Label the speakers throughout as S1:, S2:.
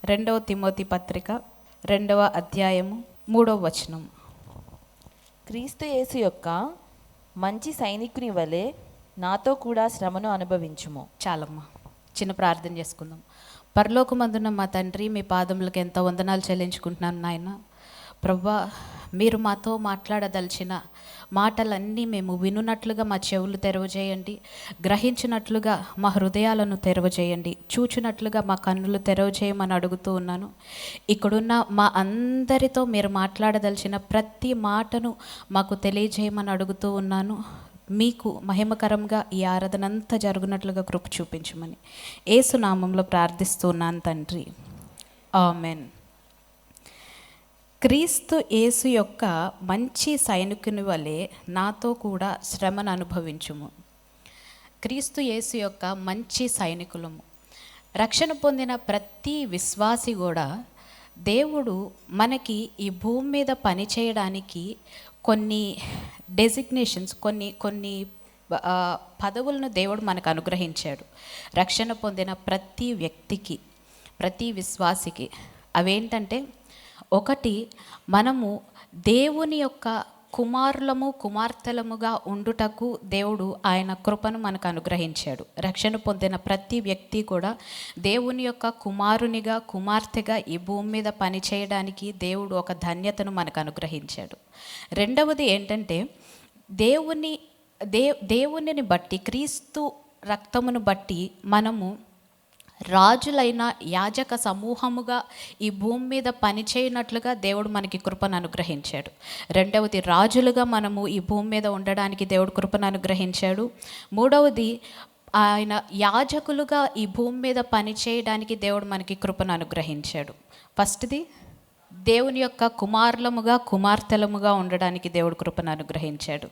S1: రెండవ తిమోతి పత్రిక 2వ అధ్యాయము 3వ వచనం.
S2: క్రీస్తు యేసు యొక్క మంచి సైనికుని వలె నాతో కూడా శ్రమను అనుభవించుము.
S1: చాలమ్మా, చిన్న ప్రార్థన చేసుకుందాం. పరలోకమందున్న మా తండ్రి, మీ పాదములకు ఎంతో వందనాలు చెల్లించుకుంటున్నాను నాయన. ప్రభువా, మీరు మాతో మాట్లాడదలిచిన మాటలన్నీ మేము వినున్నట్లుగా మా చెవులు తెరవజేయండి, గ్రహించినట్లుగా మా హృదయాలను తెరవజేయండి, చూచినట్లుగా మా కన్నులు తెరవజేయమని అడుగుతూ ఉన్నాను. ఇక్కడున్న మా అందరితో మీరు మాట్లాడదలిచిన ప్రతి మాటను మాకు తెలియజేయమని అడుగుతూ ఉన్నాను. మీకు మహిమకరంగా ఈ ఆరాధన అంతా జరుగునట్లుగా కృప చూపించమని యేసు నామంలో ప్రార్థిస్తున్నాను తండ్రి, ఆమెన్. క్రీస్తు యేసు యొక్క మంచి సైనికుని వలె నాతో కూడా శ్రమను అనుభవించుము. క్రీస్తు యేసు యొక్క మంచి సైనికులము. రక్షణ పొందిన ప్రతి విశ్వాసి కూడా దేవుడు మనకి ఈ భూమి మీద పనిచేయడానికి కొన్ని డెసిగ్నేషన్స్, కొన్ని పదవులను దేవుడు మనకు అనుగ్రహించాడు. రక్షణ పొందిన ప్రతి వ్యక్తికి, ప్రతి విశ్వాసికి అవేంటంటే, ఒకటి, మనము దేవుని యొక్క కుమారులము కుమార్తెలముగా ఉండుటకు దేవుడు ఆయన కృపను మనకు అనుగ్రహించాడు. రక్షణ పొందిన ప్రతి వ్యక్తి కూడా దేవుని యొక్క కుమారునిగా కుమార్తెగా ఈ భూమి మీద పనిచేయడానికి దేవుడు ఒక ధన్యతను మనకు అనుగ్రహించాడు. రెండవది ఏంటంటే, దేవునిని బట్టి, క్రీస్తు రక్తమును బట్టి మనము రాజులైన యాజక సమూహముగా ఈ భూమి మీద పనిచేయనట్లుగా దేవుడు మనకి కృపను అనుగ్రహించాడు. రెండవది, రాజులుగా మనము ఈ భూమి మీద ఉండడానికి దేవుడు కృపను అనుగ్రహించాడు. మూడవది, ఆయన యాజకులుగా ఈ భూమి మీద పనిచేయడానికి దేవుడు మనకి కృపను అనుగ్రహించాడు. ఫస్ట్ది, దేవుని యొక్క కుమారులముగా కుమార్తెలముగా ఉండడానికి దేవుడు కృపను అనుగ్రహించాడు.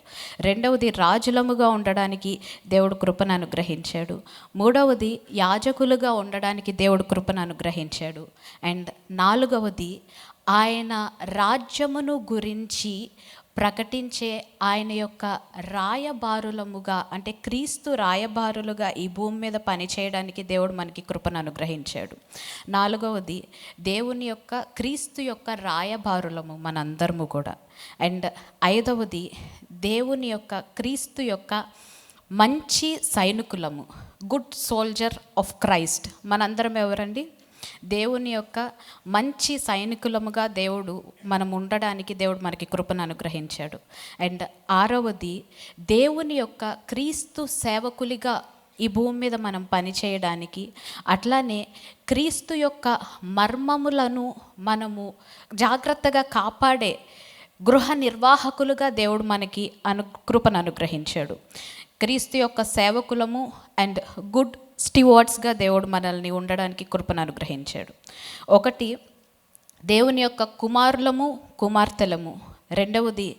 S1: రెండవది, రాజులముగా ఉండడానికి దేవుడు కృపను అనుగ్రహించాడు. మూడవది, యాజకులుగా ఉండడానికి దేవుడు కృపను అనుగ్రహించాడు. అండ్ నాలుగవది, ఆయన రాజ్యమును గురించి ప్రకటించే ఆయన యొక్క రాయబారులముగా, అంటే క్రీస్తు రాయబారులుగా ఈ భూమి మీద పనిచేయడానికి దేవుడు మనకి కృపను అనుగ్రహించాడు. నాలుగవది, దేవుని యొక్క క్రీస్తు యొక్క రాయబారులము మనందరము కూడా. అండ్ ఐదవది, దేవుని యొక్క క్రీస్తు యొక్క మంచి సైనికులము, గుడ్ సోల్జర్ ఆఫ్ క్రైస్ట్. మనందరం ఎవరండి? దేవుని యొక్క మంచి సైనికులముగా దేవుడు మనం ఉండడానికి దేవుడు మనకి కృపను అనుగ్రహించాడు. అండ్ ఆరవది, దేవుని యొక్క క్రీస్తు సేవకులుగా ఈ భూమి మీద మనం పనిచేయడానికి, అట్లానే క్రీస్తు యొక్క మర్మములను మనము జాగ్రత్తగా కాపాడే గృహ నిర్వాహకులుగా దేవుడు మనకి కృపను అనుగ్రహించాడు. క్రీస్తు యొక్క సేవకులము అండ్ గుడ్ స్టీవార్డ్స్గా దేవుడు మనల్ని ఉండడానికి కృపను అనుగ్రహించాడు. ఒకటి, దేవుని యొక్క కుమారులము కుమార్తెలము. రెండవది,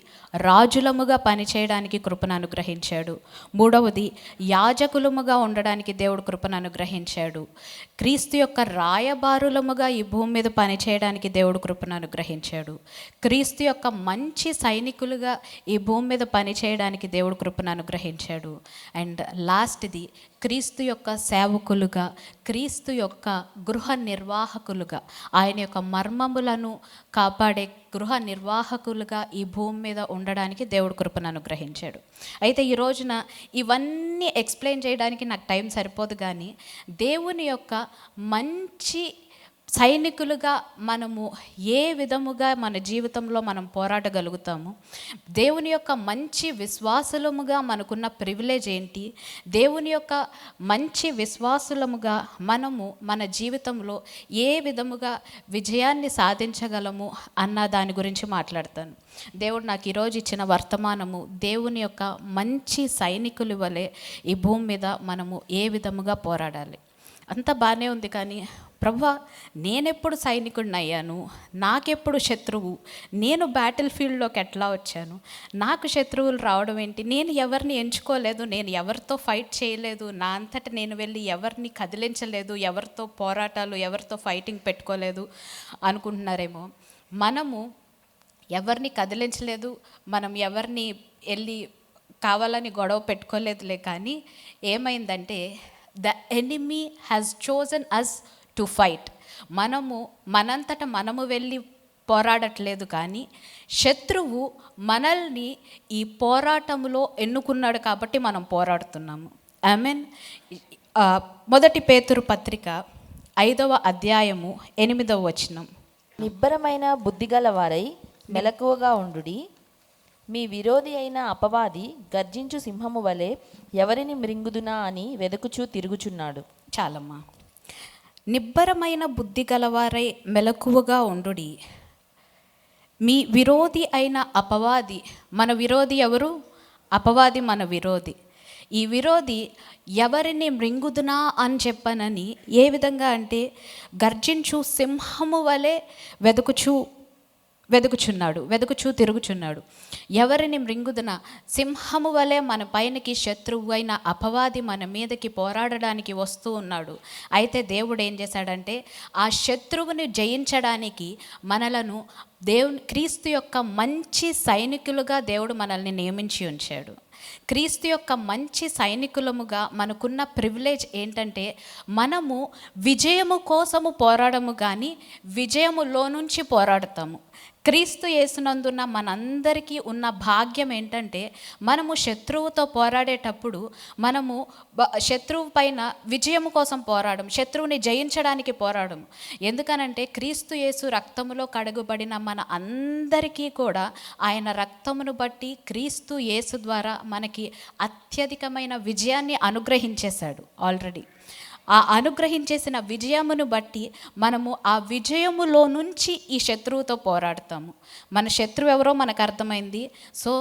S1: రాజులముగా పనిచేయడానికి కృపను అనుగ్రహించాడు. మూడవది, యాజకులముగా ఉండడానికి దేవుడు కృపను అనుగ్రహించాడు. క్రీస్తు యొక్క రాయబారులముగా ఈ భూమి మీద పనిచేయడానికి దేవుడు కృపను అనుగ్రహించాడు. క్రీస్తు యొక్క మంచి సైనికులుగా ఈ భూమి మీద పనిచేయడానికి దేవుడు కృపను అనుగ్రహించాడు. అండ్ లాస్ట్ది, క్రీస్తు యొక్క సేవకులుగా, క్రీస్తు యొక్క గృహ నిర్వాహకులుగా, ఆయన యొక్క మర్మములను కాపాడే గృహ నిర్వాహకులుగా ఈ భూమి మీద ఉండడానికి దేవుడు కృపను అనుగ్రహించాడు. అయితే ఈ రోజున ఇవన్నీ ఎక్స్ప్లెయిన్ చేయడానికి నాకు టైం సరిపోదు, కానీ దేవుని యొక్క మంచి సైనికులుగా మనము ఏ విధముగా మన జీవితంలో మనం పోరాడగలుగుతాము, దేవుని యొక్క మంచి విశ్వాసులముగా మనకున్న ప్రివిలేజ్ ఏంటి, దేవుని యొక్క మంచి విశ్వాసులముగా మనము మన జీవితంలో ఏ విధముగా విజయాన్ని సాధించగలము అన్న దాని గురించి మాట్లాడతాను. దేవుడు నాకు ఈరోజు ఇచ్చిన వర్తమానము, దేవుని యొక్క మంచి సైనికుల వలె ఈ భూమి మీద మనము ఏ విధముగా పోరాడాలి. అంత బాగానే ఉంది, కానీ ప్రభువా, నేనెప్పుడు సైనికుడిని అయ్యాను, నాకెప్పుడు శత్రువు, నేను బ్యాటిల్ ఫీల్డ్లోకి ఎట్లా వచ్చాను, నాకు శత్రువులు రావడం ఏంటి, నేను ఎవరిని ఎంచుకోలేదు, నేను ఎవరితో ఫైట్ చేయలేదు, నా అంతటా నేను వెళ్ళి ఎవరిని కదిలించలేదు, ఎవరితో పోరాటాలు, ఎవరితో ఫైటింగ్ పెట్టుకోలేదు అనుకుంటున్నారేమో. మనము ఎవరిని కదిలించలేదు, మనం ఎవరిని వెళ్ళి కావాలని గొడవ పెట్టుకోలేదులే, కానీ ఏమైందంటే the enemy has chosen us to fight. మనంతట మనము వెళ్ళి పోరాడట్లేదు, కానీ శత్రువు మనల్ని ఈ పోరాటంలో ఎన్నుకున్నాడు కాబట్టి మనం పోరాడుతున్నాము. ఆమేన్. మొదటి పేతురు పత్రిక 5వ అధ్యాయము 8వ వచనం.
S2: నిబ్బరమైన బుద్ధిగల వారై మెలకువగా ఉండుడి. మీ విరోధి అయిన అపవాది గర్జించు సింహము వలె ఎవరిని మృంగుదునా అని వెదకుచూ తిరుగుచున్నాడు.
S1: చాలమ్మా. నిబ్బరమైన బుద్ధి గలవారై మెలకువగా ఉండుడి. మీ విరోధి అయిన అపవాది, మన విరోధి ఎవరు? అపవాది మన విరోధి. ఈ విరోధి ఎవరిని మృంగుదునా అని చెప్పనని ఏ విధంగా అంటే గర్జించు సింహము వలె వెదుకుచూ తిరుగుచున్నాడు. ఎవరిని మృంగుదున? సింహము వలె మన పైనకి శత్రువు అయిన అపవాది మన మీదకి పోరాడడానికి వస్తూ ఉన్నాడు. అయితే దేవుడు ఏం చేశాడంటే ఆ శత్రువుని జయించడానికి మనలను క్రీస్తు యొక్క మంచి సైనికులుగా దేవుడు మనల్ని నియమించి ఉంచాడు. క్రీస్తు యొక్క మంచి సైనికులముగా మనకున్న ప్రివిలేజ్ ఏంటంటే మనము విజయము కోసము పోరాడము, కానీ విజయములో నుంచి పోరాడతాము. క్రీస్తు యేసునందున్న మనందరికీ ఉన్న భాగ్యం ఏంటంటే మనము శత్రువుతో పోరాడేటప్పుడు మనము శత్రువు పైన విజయము కోసం పోరాడము, శత్రువుని జయించడానికి పోరాడము. ఎందుకనంటే క్రీస్తు యేసు రక్తములో కడగబడిన మన అందరికీ కూడా ఆయన రక్తమును బట్టి క్రీస్తు యేసు ద్వారా మనకి అత్యధికమైన విజయాన్ని అనుగ్రహించేశాడు ఆల్రెడీ. ఆ అనుగ్రహించేసిన విజయమును బట్టి మనము ఆ విజయములో నుంచి ఈ శత్రువుతో పోరాడతాము. మన శత్రువు ఎవరో మనకు అర్థమైంది. సో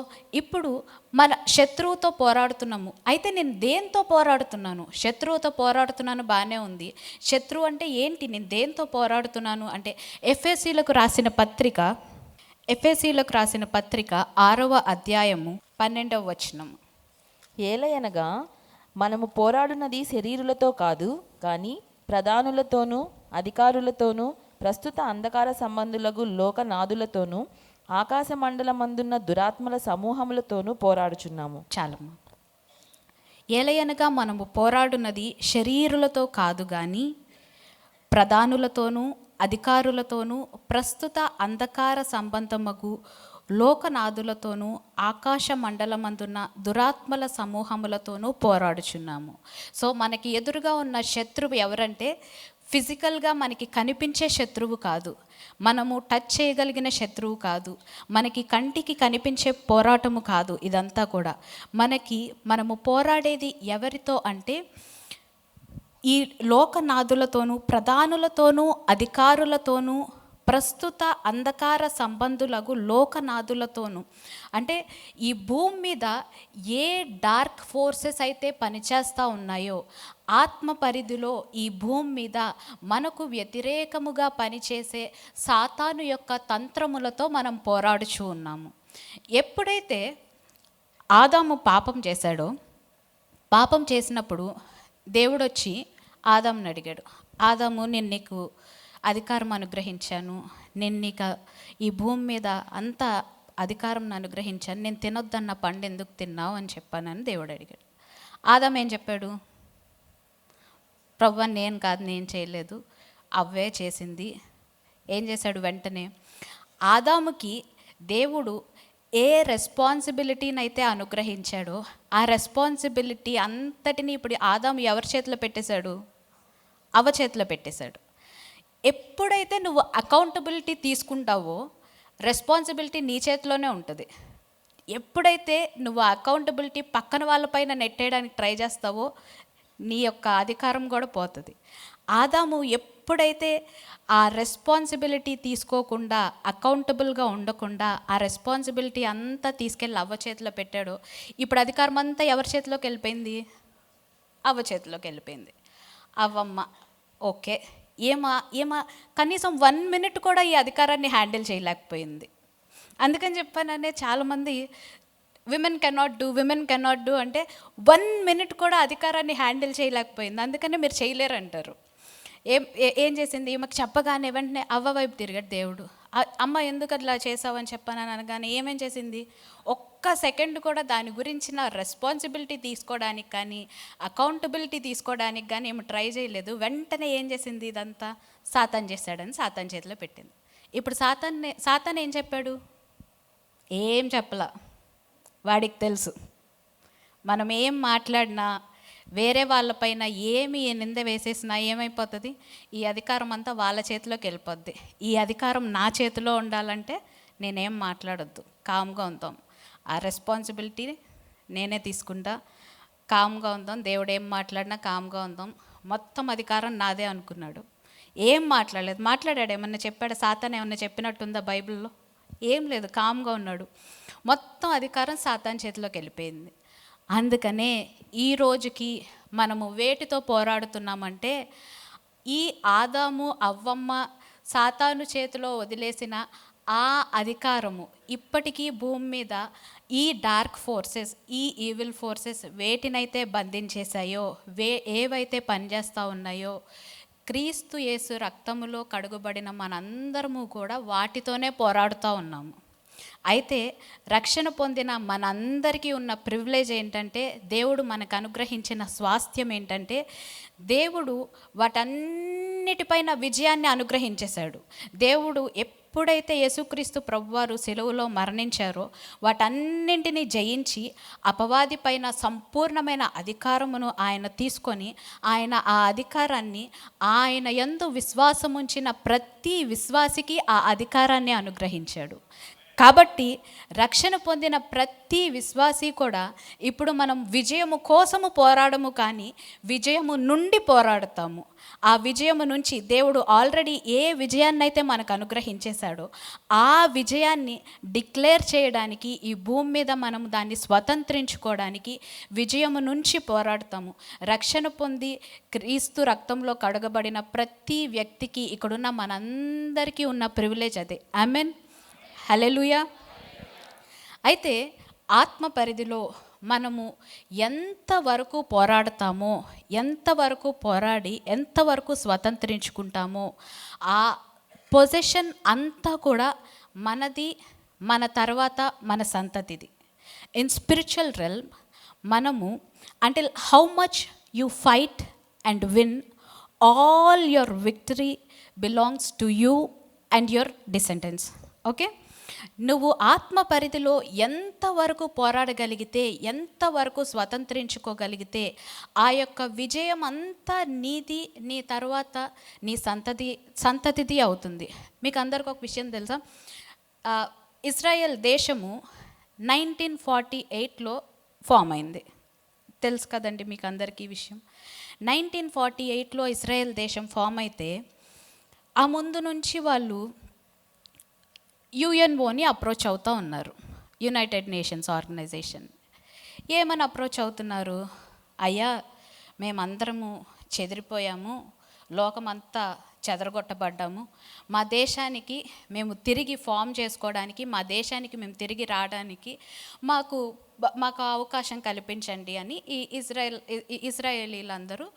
S1: ఇప్పుడు మన శత్రువుతో పోరాడుతున్నాము. అయితే నేను దేంతో పోరాడుతున్నాను? శత్రువుతో పోరాడుతున్నాను, బాగానే ఉంది. శత్రువు అంటే ఏంటి? నేను దేంతో పోరాడుతున్నాను అంటే ఎఫెసీలకు రాసిన పత్రిక 6వ అధ్యాయము 12వ వచనం.
S2: ఏలయనగా మనము పోరాడునది శరీరులతో కాదు, కానీ ప్రధానులతోనూ అధికారులతోనూ ప్రస్తుత అంధకార సంబంధులకు లోకనాథులతోనూ ఆకాశ మండలమందున్న దురాత్మల సమూహములతోనూ పోరాడుచున్నాము.
S1: చాలమ్మా. ఏలయనగా మనము పోరాడున్నది శరీరులతో కాదు, కానీ ప్రధానులతోనూ అధికారులతోనూ ప్రస్తుత అంధకార సంబంధముకు లోకనాథులతోనూ ఆకాశ మండలమందున్న దురాత్మల సమూహములతోనూ పోరాడుచున్నాము. సో మనకి ఎదురుగా ఉన్న శత్రువు ఎవరంటే ఫిజికల్గా మనకి కనిపించే శత్రువు కాదు, మనము టచ్ చేయగలిగిన శత్రువు కాదు, మనకి కంటికి కనిపించే పోరాటము కాదు. ఇదంతా కూడా మనము పోరాడేది ఎవరితో అంటే ఈ లోకనాథులతోనూ ప్రధానులతోనూ అధికారులతోనూ ప్రస్తుత అంధకార సంబంధులకు లోకనాథులతోనూ. అంటే ఈ భూమి మీద ఏ డార్క్ ఫోర్సెస్ అయితే పనిచేస్తూ ఉన్నాయో ఆత్మ పరిధిలో ఈ భూమి మీద మనకు వ్యతిరేకముగా పనిచేసే సాతాను యొక్క తంత్రములతో మనం పోరాడుచూ ఉన్నాము. ఎప్పుడైతే ఆదాము పాపం చేసినప్పుడు దేవుడు వచ్చి ఆదాముని అడిగాడు, ఆదాము నేను నీకు అధికారం అనుగ్రహించాను, నేను నీకు ఈ భూమి మీద అంత అధికారం అనుగ్రహించాను, నేను తినొద్దన్న పండు ఎందుకు తిన్నావు అని చెప్పానని దేవుడు అడిగాడు. ఆదాము ఏం చెప్పాడు? ప్రభువా నేను కాదు, నేను చేయలేదు, అవ్వే చేసింది. ఏం చేశాడు? వెంటనే ఆదాముకి దేవుడు ఏ రెస్పాన్సిబిలిటీని అయితే అనుగ్రహించాడో ఆ రెస్పాన్సిబిలిటీ అంతటిని ఇప్పుడు ఆదాము ఎవరి చేతిలో పెట్టేశాడు? అవ్వ చేతిలో పెట్టేశాడు. ఎప్పుడైతే నువ్వు అకౌంటబిలిటీ తీసుకుంటావో రెస్పాన్సిబిలిటీ నీ చేతిలోనే ఉంటుంది. ఎప్పుడైతే నువ్వు అకౌంటబిలిటీ పక్కన వాళ్ళపైన నెట్టేయడానికి ట్రై చేస్తావో నీ యొక్క అధికారం కూడా పోతుంది. ఆదాము ఎప్పుడైతే ఆ రెస్పాన్సిబిలిటీ తీసుకోకుండా అకౌంటబుల్గా ఉండకుండా ఆ రెస్పాన్సిబిలిటీ అంతా తీసుకెళ్ళి అవ్వ చేతిలో పెట్టాడో ఇప్పుడు అధికారం అంతా ఎవరి చేతిలోకి వెళ్ళిపోయింది? అవ్వ చేతిలోకి వెళ్ళిపోయింది. అవ్వమ్మ ఓకే ఏమా కనీసం 1 minute కూడా ఈ అధికారాన్ని హ్యాండిల్ చేయలేకపోయింది. అందుకని చెప్పాననే చాలామంది విమెన్ కెనాట్ డూ అంటే 1 minute కూడా అధికారాన్ని హ్యాండిల్ చేయలేకపోయింది, అందుకనే మీరు చేయలేరు అంటారు. ఏం చేసింది? ఈమెకు చెప్పగానే వెంటనే అవ్వ వైపు తిరిగాడు దేవుడు. అమ్మ ఎందుకు అట్లా చేసావని చెప్పానని అనగానే ఏమేం చేసింది? ఒక్క సెకండ్ కూడా దాని గురించిన రెస్పాన్సిబిలిటీ తీసుకోవడానికి కానీ అకౌంటబిలిటీ తీసుకోవడానికి కానీ ఏమి ట్రై చేయలేదు. వెంటనే ఏం చేసింది? ఇదంతా సాతాన్ చేశాడని సాతాన్ చేతిలో పెట్టింది. ఇప్పుడు సాతాన్ ఏం చెప్పాడు? ఏం చెప్పలా. వాడికి తెలుసు మనం ఏం మాట్లాడినా, వేరే వాళ్ళపైన ఏమి నింద వేసేసినా ఏమైపోతుంది? ఈ అధికారం అంతా వాళ్ళ చేతిలోకి వెళ్ళిపోద్ది. ఈ అధికారం నా చేతిలో ఉండాలంటే నేనేం మాట్లాడొద్దు, కామ్గా ఉందాం, ఆ రెస్పాన్సిబిలిటీ నేనే తీసుకుంటా, కామ్గా ఉందాం, దేవుడు ఏం మాట్లాడినా కామ్గా ఉందాం, మొత్తం అధికారం నాదే అనుకున్నాడు. ఏం మాట్లాడలేదు. మాట్లాడాడు? ఏమన్నా చెప్పాడు? సాతాన్ ఏమన్నా చెప్పినట్టుందా బైబిల్లో? ఏం లేదు, కామ్గా ఉన్నాడు. మొత్తం అధికారం సాతాన్ చేతిలోకి వెళ్ళిపోయింది. అందుకనే ఈ రోజుకి మనము వేటితో పోరాడుతున్నామంటే, ఈ ఆదాము అవ్వమ్మ సాతాను చేతిలో వదిలేసిన ఆ అధికారము ఇప్పటికీ భూమి మీద ఈ డార్క్ ఫోర్సెస్, ఈ ఈవిల్ ఫోర్సెస్ వేటినైతే బంధించేశాయో, ఏవైతే పనిచేస్తూ ఉన్నాయో, క్రీస్తు యేసు రక్తములో కడుగుబడిన మనందరము కూడా వాటితోనే పోరాడుతూ ఉన్నాము. అయితే రక్షణ పొందిన మనందరికీ ఉన్న ప్రివిలేజ్ ఏంటంటే, దేవుడు మనకు అనుగ్రహించిన స్వాస్థ్యం ఏంటంటే, దేవుడు వాటన్నిటిపైన విజయాన్ని అనుగ్రహించేశాడు. దేవుడు ఎప్పుడైతే యేసుక్రీస్తు ప్రభువారు సిలువలో మరణించారో వాటన్నింటినీ జయించి అపవాది పైన సంపూర్ణమైన అధికారమును ఆయన తీసుకొని, ఆయన ఆ అధికారాన్ని, ఆయన యందు విశ్వాసముంచిన ప్రతి విశ్వాసికి ఆ అధికారాన్ని అనుగ్రహించాడు. కాబట్టి రక్షణ పొందిన ప్రతి విశ్వాసి కూడా ఇప్పుడు మనం విజయము కోసము పోరాడము, కానీ విజయము నుండి పోరాడతాము. ఆ విజయము నుంచి దేవుడు ఆల్రెడీ ఏ విజయాన్నైతే మనకు అనుగ్రహించేశాడో ఆ విజయాన్ని డిక్లేర్ చేయడానికి, ఈ భూమి మీద మనం దాన్ని స్వతంత్రించుకోవడానికి విజయము నుంచి పోరాడతాము. రక్షణ పొంది క్రీస్తు రక్తంలో కడగబడిన ప్రతి వ్యక్తికి, ఇక్కడున్న మనందరికీ ఉన్న ప్రివిలేజ్ అదే. ఆమెన్, హల్లెలూయా. అయితే ఆత్మ పరిధిలో మనము ఎంతవరకు పోరాడతామో, ఎంతవరకు పోరాడి ఎంతవరకు స్వతంత్రించుకుంటామో, ఆ పొజిషన్ అంతా కూడా మనది, మన తర్వాత మన సంతతిది. ఇన్ స్పిరిచువల్ రెల్మ్ మనము until how much you fight and win, all your victory belongs to you and your descendants. Okay, నువ్వు ఆత్మ పరిధిలో ఎంతవరకు పోరాడగలిగితే, ఎంతవరకు స్వతంత్రించుకోగలిగితే, ఆ యొక్క విజయం అంతా నీది, నీ తర్వాత నీ సంతతిది అవుతుంది. మీకు అందరికి ఒక విషయం తెలుసా? ఇజ్రాయెల్ దేశము 1948లో ఫామ్ అయింది. తెలుసు కదండి మీకు అందరికీ ఈ విషయం. 1948లో ఇజ్రాయెల్ దేశం ఫామ్ అయితే, ఆ ముందు నుంచి వాళ్ళు యుఎన్ఓని అప్రోచ్ అవుతూ ఉన్నారు, యునైటెడ్ నేషన్స్ ఆర్గనైజేషన్. ఏమని అప్రోచ్ అవుతున్నారు? అయ్యా, మేమందరము చెదిరిపోయాము, లోకమంతా చెదరగొట్టబడ్డాము, మా దేశానికి మేము తిరిగి ఫామ్ చేసుకోవడానికి, మా దేశానికి మేము తిరిగి రావడానికి మాకు అవకాశం కల్పించండి అని ఈ ఇజ్రాయేలీలందరూ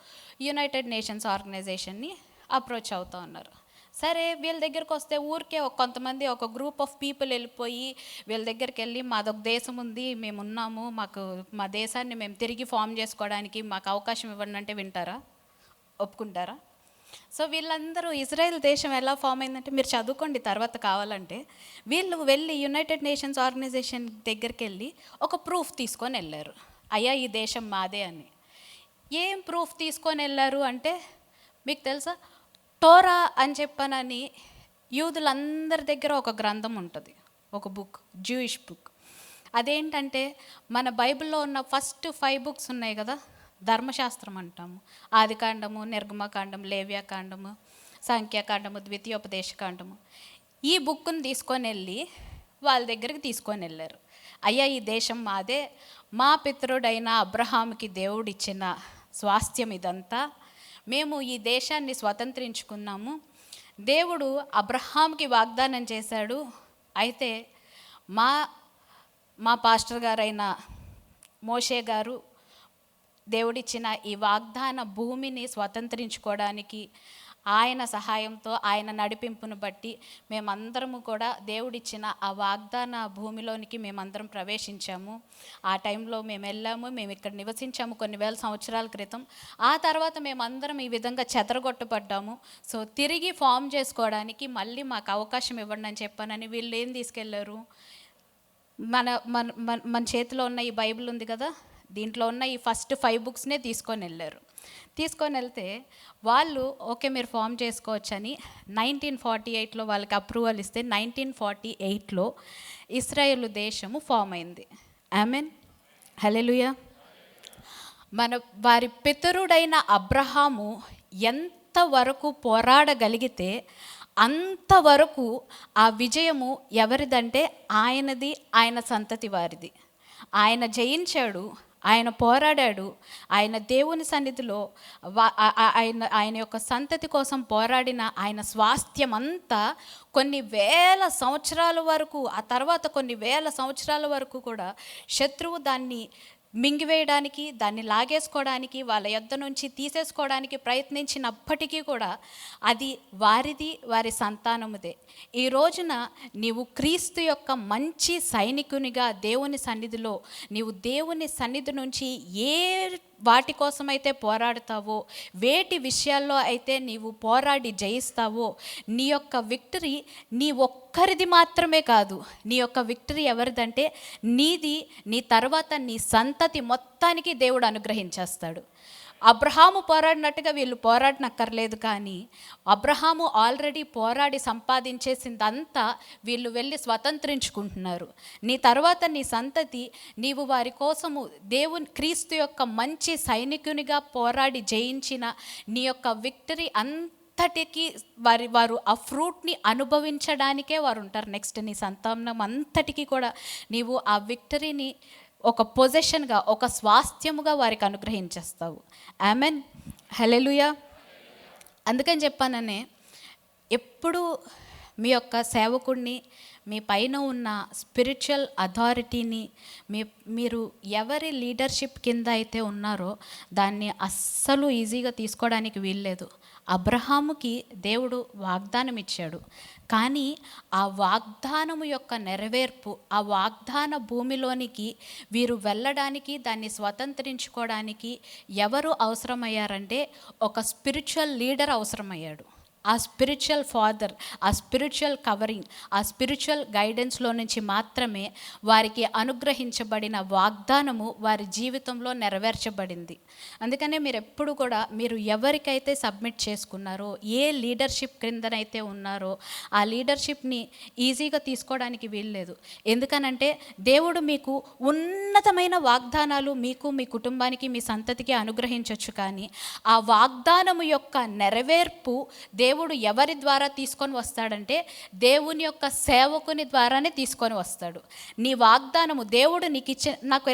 S1: యునైటెడ్ నేషన్స్ ఆర్గనైజేషన్ని అప్రోచ్ అవుతూ ఉన్నారు. సరే, వీళ్ళ దగ్గరికి వస్తే ఊరికే కొంతమంది, ఒక గ్రూప్ ఆఫ్ పీపుల్ వెళ్ళిపోయి వీళ్ళ దగ్గరికి వెళ్ళి, మాదొక దేశం ఉంది, మేము ఉన్నాము, మాకు మా దేశాన్ని మేము తిరిగి ఫామ్ చేసుకోవడానికి మాకు అవకాశం ఇవ్వండి అంటే వింటారా? ఒప్పుకుంటారా? సో వీళ్ళందరూ, ఇజ్రాయెల్ దేశం ఎలా ఫామ్ అయిందంటే, మీరు చదువుకోండి తర్వాత కావాలంటే, వీళ్ళు వెళ్ళి యునైటెడ్ నేషన్స్ ఆర్గనైజేషన్ దగ్గరికి వెళ్ళి ఒక ప్రూఫ్ తీసుకొని వెళ్ళారు. అయ్యా, ఈ దేశం మాదే అని. ఏం ప్రూఫ్ తీసుకొని వెళ్ళారు అంటే, మీకు తెలుసా? టోరా అని చెప్పనని యూదులందరి దగ్గర ఒక గ్రంథం ఉంటుంది, ఒక బుక్, జూయిష్ బుక్. అదేంటంటే, మన బైబిల్లో ఉన్న ఫస్ట్ 5 బుక్స్ ఉన్నాయి కదా, ధర్మశాస్త్రం అంటాము. ఆదికాండము, నిర్గమకాండం, లేవ్యాకాండము, సంఖ్యాకాండము, ద్వితీయోపదేశకాండము. ఈ బుక్ని తీసుకొని వెళ్ళి వాళ్ళ దగ్గరికి తీసుకొని వెళ్ళారు. అయ్యా, ఈ దేశం మాదే, మా పితరుడైన అబ్రహాముకి దేవుడిచ్చిన స్వాస్థ్యం ఇదంతా, మేము ఈ దేశాన్ని స్వతంత్రించుకున్నాము, దేవుడు అబ్రహాంకి వాగ్దానం చేశాడు. అయితే మా పాస్టర్ గారైన మోషే గారు దేవుడిచ్చిన ఈ వాగ్దాన భూమిని స్వతంత్రించుకోవడానికి, ఆయన సహాయంతో, ఆయన నడిపింపును బట్టి మేమందరము కూడా దేవుడిచ్చిన ఆ వాగ్దాన భూమిలోనికి మేమందరం ప్రవేశించాము. ఆ టైంలో మేము వెళ్ళాము, మేము ఇక్కడ నివసించాము కొన్ని వేల సంవత్సరాల క్రితం. ఆ తర్వాత మేమందరం ఈ విధంగా చెదరగొట్టబడ్డాము. సో తిరిగి ఫామ్ చేసుకోవడానికి మళ్ళీ మాకు అవకాశం ఇవ్వండి అని చెప్పానని వీళ్ళు ఏం తీసుకెళ్లారు, మన మన మన మన చేతిలో ఉన్న ఈ బైబిల్ ఉంది కదా, దీంట్లో ఉన్న ఈ ఫస్ట్ 5 బుక్స్నే తీసుకొని వెళ్ళారు. తీసుకొని వెళ్తే వాళ్ళు ఓకే మీరు ఫామ్ చేసుకోవచ్చని 1948లో వాళ్ళకి అప్రూవల్ ఇస్తే 1948లో ఇశ్రాయేలు దేశము ఫామ్ అయింది. ఆమెన్, హల్లెలూయా. వారి పితరుడైన అబ్రహాము ఎంతవరకు పోరాడగలిగితే అంతవరకు ఆ విజయము ఎవరిదంటే ఆయనది, ఆయన సంతతి వారిది. ఆయన జయించాడు, ఆయన పోరాడాడు, ఆయన దేవుని సన్నిధిలో ఆయన యొక్క సంతతి కోసం పోరాడిన ఆయన స్వాస్థ్యం అంతా కొన్ని వేల సంవత్సరాల వరకు, ఆ తర్వాత కొన్ని వేల సంవత్సరాల వరకు కూడా శత్రువు దాన్ని మింగివేయడానికి, దాన్ని లాగేసుకోవడానికి, వాళ్ళ యొద్ద నుంచి తీసేసుకోవడానికి ప్రయత్నించినప్పటికీ కూడా అది వారిది, వారి సంతానముదే. ఈ రోజున నీవు క్రీస్తు యొక్క మంచి సైనికునిగా దేవుని సన్నిధిలో, నీవు దేవుని సన్నిధి నుంచి ఏ వాటి కోసమైతే పోరాడుతావో, వేటి విషయాల్లో అయితే నీవు పోరాడి జయిస్తావో, నీ యొక్క విక్టరీ నీ ఒక్కరిది మాత్రమే కాదు. నీ యొక్క విక్టరీ ఎవరిదంటే నీది, నీ తర్వాత నీ సంతతి మొత్తానికి దేవుడు అనుగ్రహించేస్తాడు. అబ్రహాము పోరాడినట్టుగా వీళ్ళు పోరాడనక్కర్లేదు, కానీ అబ్రహాము ఆల్రెడీ పోరాడి సంపాదించేసిందంతా వీళ్ళు వెళ్ళి స్వతంత్రించుకుంటున్నారు. నీ తర్వాత నీ సంతతి, నీవు వారి కోసము దేవుని క్రీస్తు యొక్క మంచి సైనికునిగా పోరాడి జయించిన నీ యొక్క విక్టరీ అంతటికి వారు ఆ ఫ్రూట్ని అనుభవించడానికే వారు ఉంటారు. నెక్స్ట్ నీ సంతానం అంతటికి కూడా నీవు ఆ విక్టరీని ఒక పొజిషన్గా, ఒక స్వాస్థ్యముగా వారికి అనుగ్రహించేస్తావు. ఆమెన్, హల్లెలూయా. అందుకని చెప్పాననే, ఎప్పుడు మీ యొక్క సేవకుడిని, మీ పైన ఉన్న స్పిరిచువల్ అథారిటీని, మీరు ఎవరి లీడర్షిప్ కింద అయితే ఉన్నారో దాన్ని అస్సలు ఈజీగా తీసుకోవడానికి వీల్లేదు. అబ్రహాముకి దేవుడు వాగ్దానం ఇచ్చాడు, కానీ ఆ వాగ్దానము యొక్క నెరవేర్పు, ఆ వాగ్దాన భూమిలోనికి వీరు వెళ్ళడానికి, దాన్ని స్వతంత్రించుకోవడానికి ఎవరు అవసరమయ్యారంటే ఒక స్పిరిచువల్ లీడర్ అవసరమయ్యాడు. ఆ స్పిరిచువల్ ఫాదర్, ఆ స్పిరిచువల్ కవరింగ్, ఆ స్పిరిచువల్ గైడెన్స్లో నుంచి మాత్రమే వారికి అనుగ్రహించబడిన వాగ్దానము వారి జీవితంలో నెరవేర్చబడింది. అందుకనే మీరు ఎప్పుడు కూడా మీరు ఎవరికైతే సబ్మిట్ చేసుకున్నారో, ఏ లీడర్షిప్ క్రిందనైతే ఉన్నారో ఆ లీడర్షిప్ని ఈజీగా తీసుకోవడానికి వీల్లేదు. ఎందుకనంటే దేవుడు మీకు ఉన్నతమైన వాగ్దానాలు మీకు, మీ కుటుంబానికి, మీ సంతతికి అనుగ్రహించవచ్చు, కానీ ఆ వాగ్దానము యొక్క నెరవేర్పు దేవుడు ఎవరి ద్వారా తీసుకొని వస్తాడంటే దేవుని యొక్క సేవకుని ద్వారానే తీసుకొని వస్తాడు. నీ వాగ్దానము దేవుడు నీకు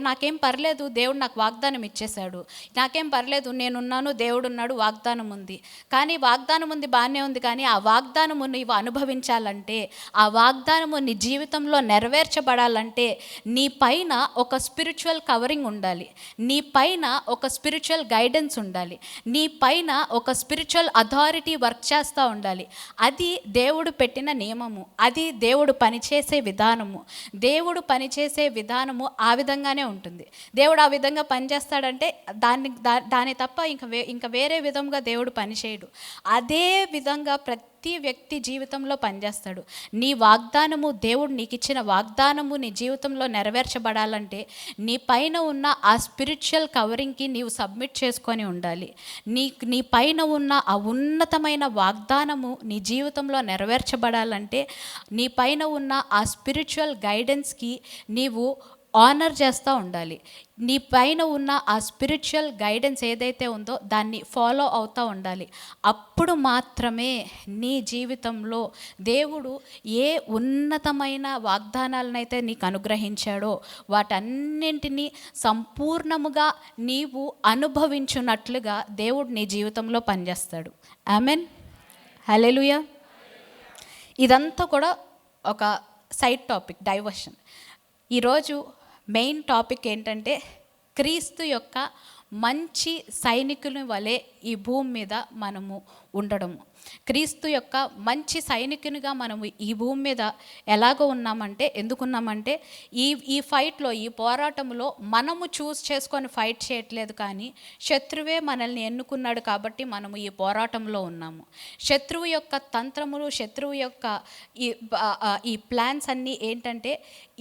S1: నాకేం పర్లేదు, దేవుడు నాకు వాగ్దానం ఇచ్చేశాడు, నాకేం పర్లేదు, నేనున్నాను, దేవుడు ఉన్నాడు, వాగ్దానం ఉంది. కానీ వాగ్దానం ఉంది, బాగానే ఉంది, కానీ ఆ వాగ్దానము నీవు అనుభవించాలంటే, ఆ వాగ్దానము నీ జీవితంలో నెరవేర్చబడాలంటే నీ పైన ఒక స్పిరిచువల్ కవరింగ్ ఉండాలి, నీ పైన ఒక స్పిరిచువల్ గైడెన్స్ ఉండాలి, నీ పైన ఒక స్పిరిచువల్ అథారిటీ వర్క్ చేస్తూ ఉండాలి. అది దేవుడు పెట్టిన నియమము, అది దేవుడు పనిచేసే విధానము. దేవుడు పనిచేసే విధానము ఆ విధంగానే ఉంటుంది. దేవుడు ఆ విధంగా పనిచేస్తాడంటే దాని తప్ప ఇంకా వేరే విధంగా దేవుడు పనిచేయడు. అదే విధంగా ప్రతి వ్యక్తి జీవితంలో పనిచేస్తాడు. నీ వాగ్దానము, దేవుడు నీకు ఇచ్చిన వాగ్దానము నీ జీవితంలో నెరవేర్చబడాలంటే నీ పైన ఉన్న ఆ స్పిరిచువల్ కవరింగ్కి నీవు సబ్మిట్ చేసుకొని ఉండాలి. నీ పైన ఉన్న ఆ ఉన్నతమైన వాగ్దానము నీ జీవితంలో నెరవేర్చబడాలంటే నీ పైన ఉన్న ఆ స్పిరిచువల్ గైడెన్స్కి నీవు ఆనర్ చేస్తూ ఉండాలి. నీ పైన ఉన్న ఆ స్పిరిచువల్ గైడెన్స్ ఏదైతే ఉందో దాన్ని ఫాలో అవుతూ ఉండాలి. అప్పుడు మాత్రమే నీ జీవితంలో దేవుడు ఏ ఉన్నతమైన వాగ్దానాలనైతే నీకు అనుగ్రహించాడో వాటన్నింటినీ సంపూర్ణముగా నీవు అనుభవించున్నట్లుగా దేవుడు నీ జీవితంలో పనిచేస్తాడు. ఆమెన్, హల్లెలూయా. ఇదంతా కూడా ఒక సైడ్ టాపిక్, డైవర్షన్. ఈరోజు మెయిన్ టాపిక్ ఏంటంటే క్రీస్తు యొక్క మంచి సైనికుని వలె ఈ భూమి మీద మనము ఉండడము. క్రీస్తు యొక్క మంచి సైనికునిగా మనము ఈ భూమి మీద ఎలాగో ఉన్నామంటే, ఎందుకున్నామంటే ఈ ఫైట్లో, ఈ పోరాటంలో మనము చూస్ చేసుకొని ఫైట్ చేయట్లేదు, కానీ శత్రువే మనల్ని ఎన్నుకున్నాడు కాబట్టి మనము ఈ పోరాటంలో ఉన్నాము. శత్రువు యొక్క తంత్రములు, శత్రువు యొక్క ఈ ప్లాన్స్ అన్నీ ఏంటంటే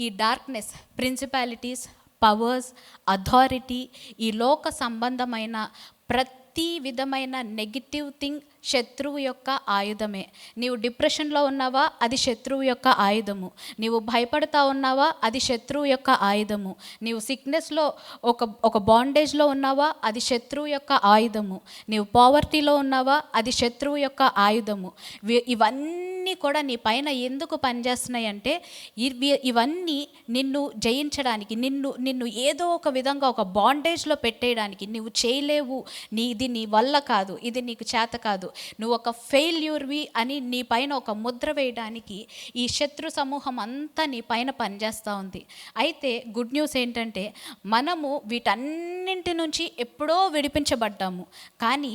S1: ఈ డార్క్నెస్, ప్రిన్సిపాలిటీస్, పవర్స్, అథారిటీ, ఈ లోక సంబంధమైన ప్రతి విధమైన నెగిటివ్ థింగ్ శత్రువు యొక్క ఆయుధమే. నీవు డిప్రెషన్లో ఉన్నావా, అది శత్రువు యొక్క ఆయుధము. నీవు భయపడతా ఉన్నావా, అది శత్రువు యొక్క ఆయుధము. నీవు సిక్నెస్లో ఒక బాండేజ్లో ఉన్నావా, అది శత్రువు యొక్క ఆయుధము. నీవు పావర్టీలో ఉన్నావా, అది శత్రువు యొక్క ఆయుధము. ఇవన్నీ కూడా నీ పైన ఎందుకు పనిచేస్తున్నాయి అంటే ఇవన్నీ నిన్ను జయించడానికి, నిన్ను ఏదో ఒక విధంగా ఒక బాండేజ్లో పెట్టేయడానికి. నువ్వు చేయలేవు, ఇది నీ వల్ల కాదు, ఇది నీకు చేత కాదు, నువ్వు ఒక ఫెయిల్యూర్వి అని నీ పైన ఒక ముద్ర వేయడానికి ఈ శత్రు సమూహం అంతా నీ పైన పనిచేస్తూ ఉంది. అయితే గుడ్ న్యూస్ ఏంటంటే మనము వీటన్నింటి నుంచి ఎప్పుడో విడిపించబడ్డాము, కానీ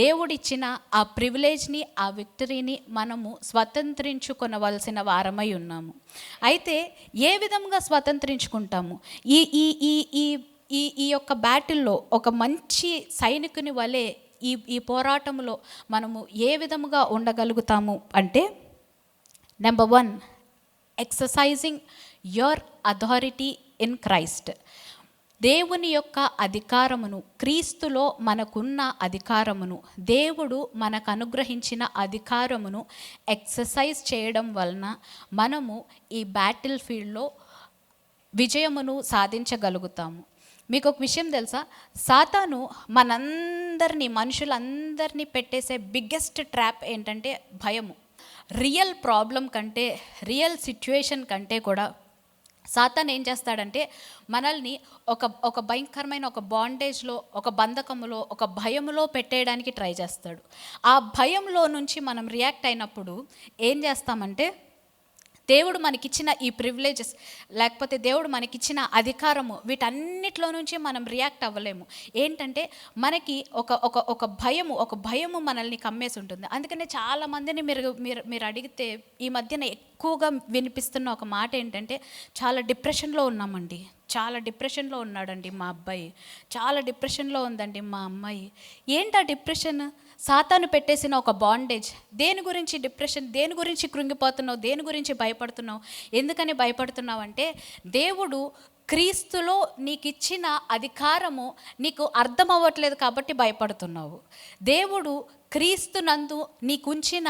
S1: దేవుడిచ్చిన ఆ ప్రివిలేజ్ని, ఆ విక్టరీని మనము స్వతంత్రించుకొనవలసిన వారమై ఉన్నాము. అయితే ఏ విధంగా స్వతంత్రించుకుంటాము? ఈ ఈ ఈ ఈ ఈ ఈ యొక్క బ్యాటిల్లో ఒక మంచి సైనికుని వలె ఈ పోరాటంలో మనము ఏ విధముగా ఉండగలుగుతాము అంటే, number 1, exercising your authority in Christ. దేవుని యొక్క అధికారమును, క్రీస్తులో మనకున్న అధికారమును, దేవుడు మనకు అనుగ్రహించిన అధికారమును ఎక్సర్సైజ్ చేయడం వలన మనము ఈ బ్యాటిల్ ఫీల్డ్లో విజయమును సాధించగలుగుతాము. మీకు ఒక విషయం తెలుసా? సాతాను మనుషులందరినీ పెట్టేసే బిగ్గెస్ట్ ట్రాప్ ఏంటంటే భయము. రియల్ ప్రాబ్లం కంటే, రియల్ సిచ్యువేషన్ కంటే కూడా సాతాను ఏం చేస్తాడంటే మనల్ని ఒక భయంకరమైన ఒక బాండేజ్లో, ఒక బంధకములో, ఒక భయములో పెట్టేయడానికి ట్రై చేస్తాడు. ఆ భయంలో నుంచి మనం రియాక్ట్ అయినప్పుడు ఏం చేస్తామంటే, దేవుడు మనకిచ్చిన ఈ ప్రివిలేజెస్, లేకపోతే దేవుడు మనకిచ్చిన అధికారము, వీటన్నిటిలో నుంచి మనం రియాక్ట్ అవ్వలేము. ఏంటంటే మనకి ఒక భయము మనల్ని కమ్మేసి ఉంటుంది. అందుకనే చాలామందిని మీరు అడిగితే ఈ మధ్యన ఎక్కువగా వినిపిస్తున్న ఒక మాట ఏంటంటే, చాలా డిప్రెషన్లో ఉన్నామండి, చాలా డిప్రెషన్లో ఉన్నాడండి మా అబ్బాయి, చాలా డిప్రెషన్లో ఉందండి మా అమ్మాయి. ఏంటా డిప్రెషన్? సాతాను పెట్టేసిన ఒక బాండేజ్. దేని గురించి డిప్రెషన్? దేని గురించి కృంగిపోతున్నావు? దేని గురించి భయపడుతున్నావు? ఎందుకని భయపడుతున్నావు అంటే, దేవుడు క్రీస్తులో నీకు ఇచ్చిన అధికారము నీకు అర్థం అవ్వట్లేదు కాబట్టి భయపడుతున్నావు. దేవుడు క్రీస్తునందు నీకుంచిన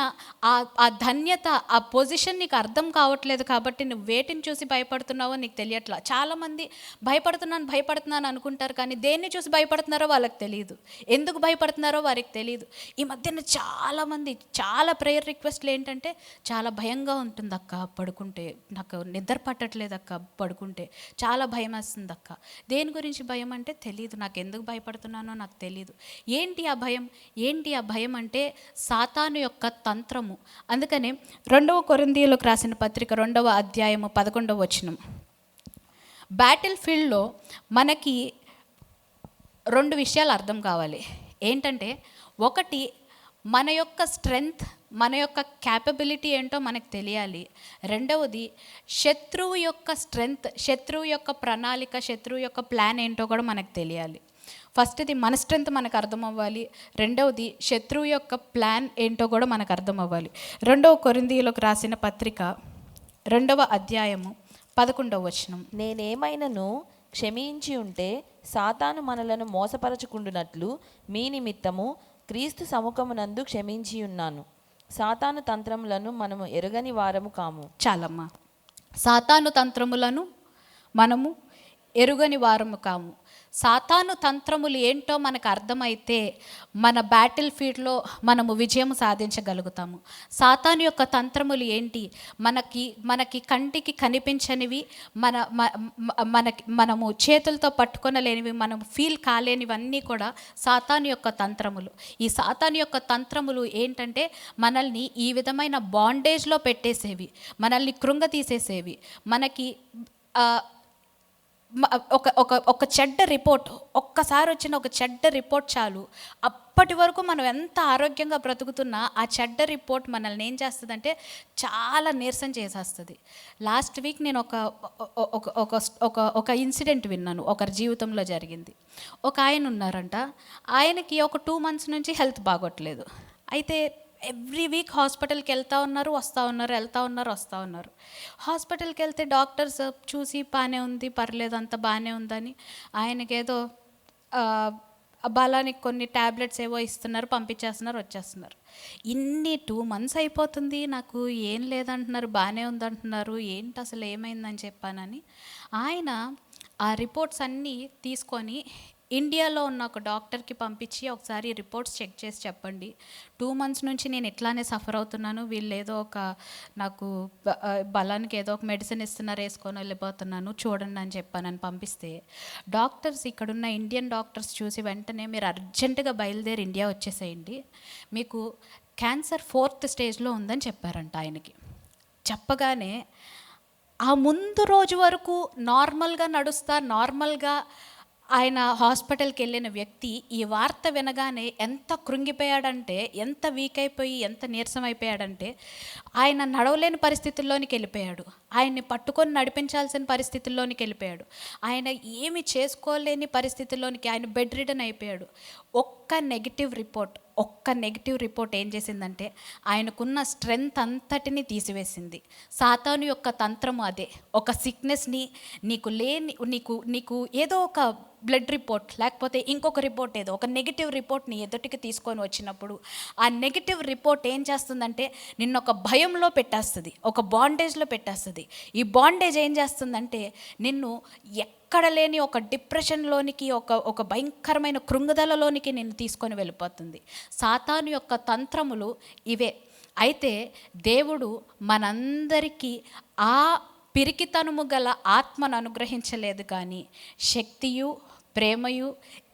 S1: ఆ ధన్యత, ఆ పొజిషన్ నీకు అర్థం కావట్లేదు కాబట్టి నువ్వు వేటిని చూసి భయపడుతున్నావో నీకు తెలియట్లా. చాలామంది భయపడుతున్నాను అనుకుంటారు, కానీ దేన్ని చూసి భయపడుతున్నారో వాళ్ళకి తెలియదు, ఎందుకు భయపడుతున్నారో వారికి తెలియదు. ఈ మధ్యన చాలామంది చాలా ప్రేయర్ రిక్వెస్ట్లు ఏంటంటే, చాలా భయంగా ఉంటుంది అక్క పడుకుంటే, నాకు నిద్ర పట్టట్లేదు అక్క పడుకుంటే, చాలా భయం వేస్తుంది అక్క. దేని గురించి భయం అంటే తెలియదు, నాకు ఎందుకు భయపడుతున్నానో నాకు తెలియదు. ఏంటి ఆ భయం అంటే సాతాను యొక్క తంత్రము. అందుకనే 2 కొరింథీయులకు రాసిన పత్రిక 2వ అధ్యాయము 11వ వచనం, బ్యాటిల్ ఫీల్డ్లో మనకి 2 విషయాలు అర్థం కావాలి. ఏంటంటే, ఒకటి మన యొక్క స్ట్రెంగ్త్, మన యొక్క క్యాపబిలిటీ ఏంటో మనకు తెలియాలి. రెండవది శత్రువు యొక్క స్ట్రెంగ్త్, శత్రువు యొక్క ప్రణాళిక, శత్రువు యొక్క ప్లాన్ ఏంటో కూడా మనకు తెలియాలి. ఫస్ట్ది మన స్ట్రెంగ్త్ మనకు అర్థం అవ్వాలి, రెండవది శత్రువు యొక్క ప్లాన్ ఏంటో కూడా మనకు అర్థం అవ్వాలి. 2 కొరింథీయులకు రాసిన పత్రిక 2వ అధ్యాయము 11వ వచనం,
S2: నేనేమైనను క్షమించి ఉంటే సాతాను మనలను మోసపరచుకుండునట్లు మీ నిమిత్తము క్రీస్తు సముఖమునందు క్షమించి ఉన్నాను. సాతాను తంత్రములను మనము ఎరుగని వారము కాము.
S1: చాలమ్మా, సాతాను తంత్రములను మనము ఎరుగని వారము కాము. సాతాను తంత్రములు ఏంటో మనకు అర్థమైతే మన బ్యాటిల్ ఫీల్డ్లో మనము విజయం సాధించగలుగుతాము. సాతాను యొక్క తంత్రములు ఏంటి? మనకి కంటికి కనిపించనివి, మనము చేతులతో పట్టుకొనలేనివి, మనం ఫీల్ కాలేనివన్నీ కూడా సాతాను యొక్క తంత్రములు. ఈ సాతాను యొక్క తంత్రములు ఏంటంటే మనల్ని ఈ విధమైన బాండేజ్లో పెట్టేసేవి, మనల్ని కృంగతీసేసేవి, మనకి ఒక ఒక ఒక చెడ్డ రిపోర్ట్, ఒక్కసారి వచ్చిన ఒక చెడ్డ రిపోర్ట్ చాలు, అప్పటి వరకు మనం ఎంత ఆరోగ్యంగా బ్రతుకుతున్నా ఆ చెడ్డ రిపోర్ట్ మనల్ని ఏం చేస్తుందంటే చాలా నీరసం చేసేస్తుంది. లాస్ట్ వీక్ నేను ఒక ఒక ఒక ఒక ఒక ఇన్సిడెంట్ విన్నాను, ఒకరి జీవితంలో జరిగింది. ఒక ఆయన ఉన్నారంట, ఆయనకి ఒక 2 months నుంచి హెల్త్ బాగోట్లేదు. అయితే ఎవ్రీ వీక్ హాస్పిటల్కి వెళ్తూ ఉన్నారు, వస్తూ ఉన్నారు, వెళ్తూ ఉన్నారు, వస్తూ ఉన్నారు. హాస్పిటల్కి వెళ్తే డాక్టర్స్ చూసి బాగానే ఉంది, పర్లేదు, అంత బాగానే ఉందని ఆయనకేదో బలానికి కొన్ని ట్యాబ్లెట్స్ ఏవో ఇస్తున్నారు, పంపించేస్తున్నారు, వచ్చేస్తున్నారు. ఇన్ని 2 months అయిపోతుంది, నాకు ఏం లేదంటున్నారు, బాగానే ఉందంటున్నారు, ఏంటి అసలు ఏమైందని చెప్పానని ఆయన ఆ రిపోర్ట్స్ అన్నీ తీసుకొని ఇండియాలో ఉన్న ఒక డాక్టర్కి పంపించి, ఒకసారి రిపోర్ట్స్ చెక్ చేసి చెప్పండి, 2 months నుంచి నేను ఇట్లానే సఫర్ అవుతున్నాను, వీళ్ళు ఏదో ఒక నాకు బలానికి ఏదో ఒక మెడిసిన్ ఇస్తున్నారు, వేసుకొని వెళ్ళిపోతున్నాను, చూడండి అని చెప్పానని పంపిస్తే డాక్టర్స్, ఇక్కడున్న ఇండియన్ డాక్టర్స్ చూసి వెంటనే మీరు అర్జెంటుగా బయలుదేరి ఇండియా వచ్చేసేయండి, మీకు క్యాన్సర్ 4th stage ఉందని చెప్పారంట ఆయనకి. చెప్పగానే ఆ ముందు రోజు వరకు నార్మల్గా నడుస్తా, నార్మల్గా ఆయన హాస్పిటల్కి వెళ్ళిన వ్యక్తి ఈ వార్త వినగానే ఎంత కృంగిపోయాడంటే, ఎంత వీక్ అయిపోయి, ఎంత నీరసం అయిపోయాడంటే ఆయన నడవలేని పరిస్థితుల్లోనికి వెళ్ళిపోయాడు, ఆయన్ని పట్టుకొని నడిపించాల్సిన పరిస్థితుల్లోనికి వెళ్ళిపోయాడు, ఆయన ఏమి చేసుకోలేని పరిస్థితుల్లోనికి, ఆయన బెడ్ రిడన్ అయిపోయాడు. ఒక్క నెగిటివ్ రిపోర్ట్ ఏం చేసిందంటే ఆయనకున్న స్ట్రెంగ్త్ అంతటిని తీసివేసింది. సాతాను యొక్క తంత్రము అదే. ఒక సిక్నెస్ని నీకు ఏదో ఒక బ్లడ్ రిపోర్ట్, లేకపోతే ఇంకొక రిపోర్ట్, ఏదో ఒక నెగిటివ్ రిపోర్ట్ని ఎదుటికి తీసుకొని వచ్చినప్పుడు ఆ నెగిటివ్ రిపోర్ట్ ఏం చేస్తుందంటే నిన్ను ఒక భయంలో పెట్టేస్తుంది, ఒక బాండేజ్లో పెట్టేస్తుంది. ఈ బాండేజ్ ఏం చేస్తుందంటే నిన్ను ఎక్కడ లేని ఒక డిప్రెషన్లోనికి, ఒక భయంకరమైన కృంగుదలలోనికి నిన్ను తీసుకొని వెళ్ళిపోతుంది. సాతాను యొక్క తంత్రములు ఇవే. అయితే దేవుడు మనందరికీ ఆ పిరికితనము గల ఆత్మను అనుగ్రహించలేదు, కానీ శక్తియు, ప్రేమయు,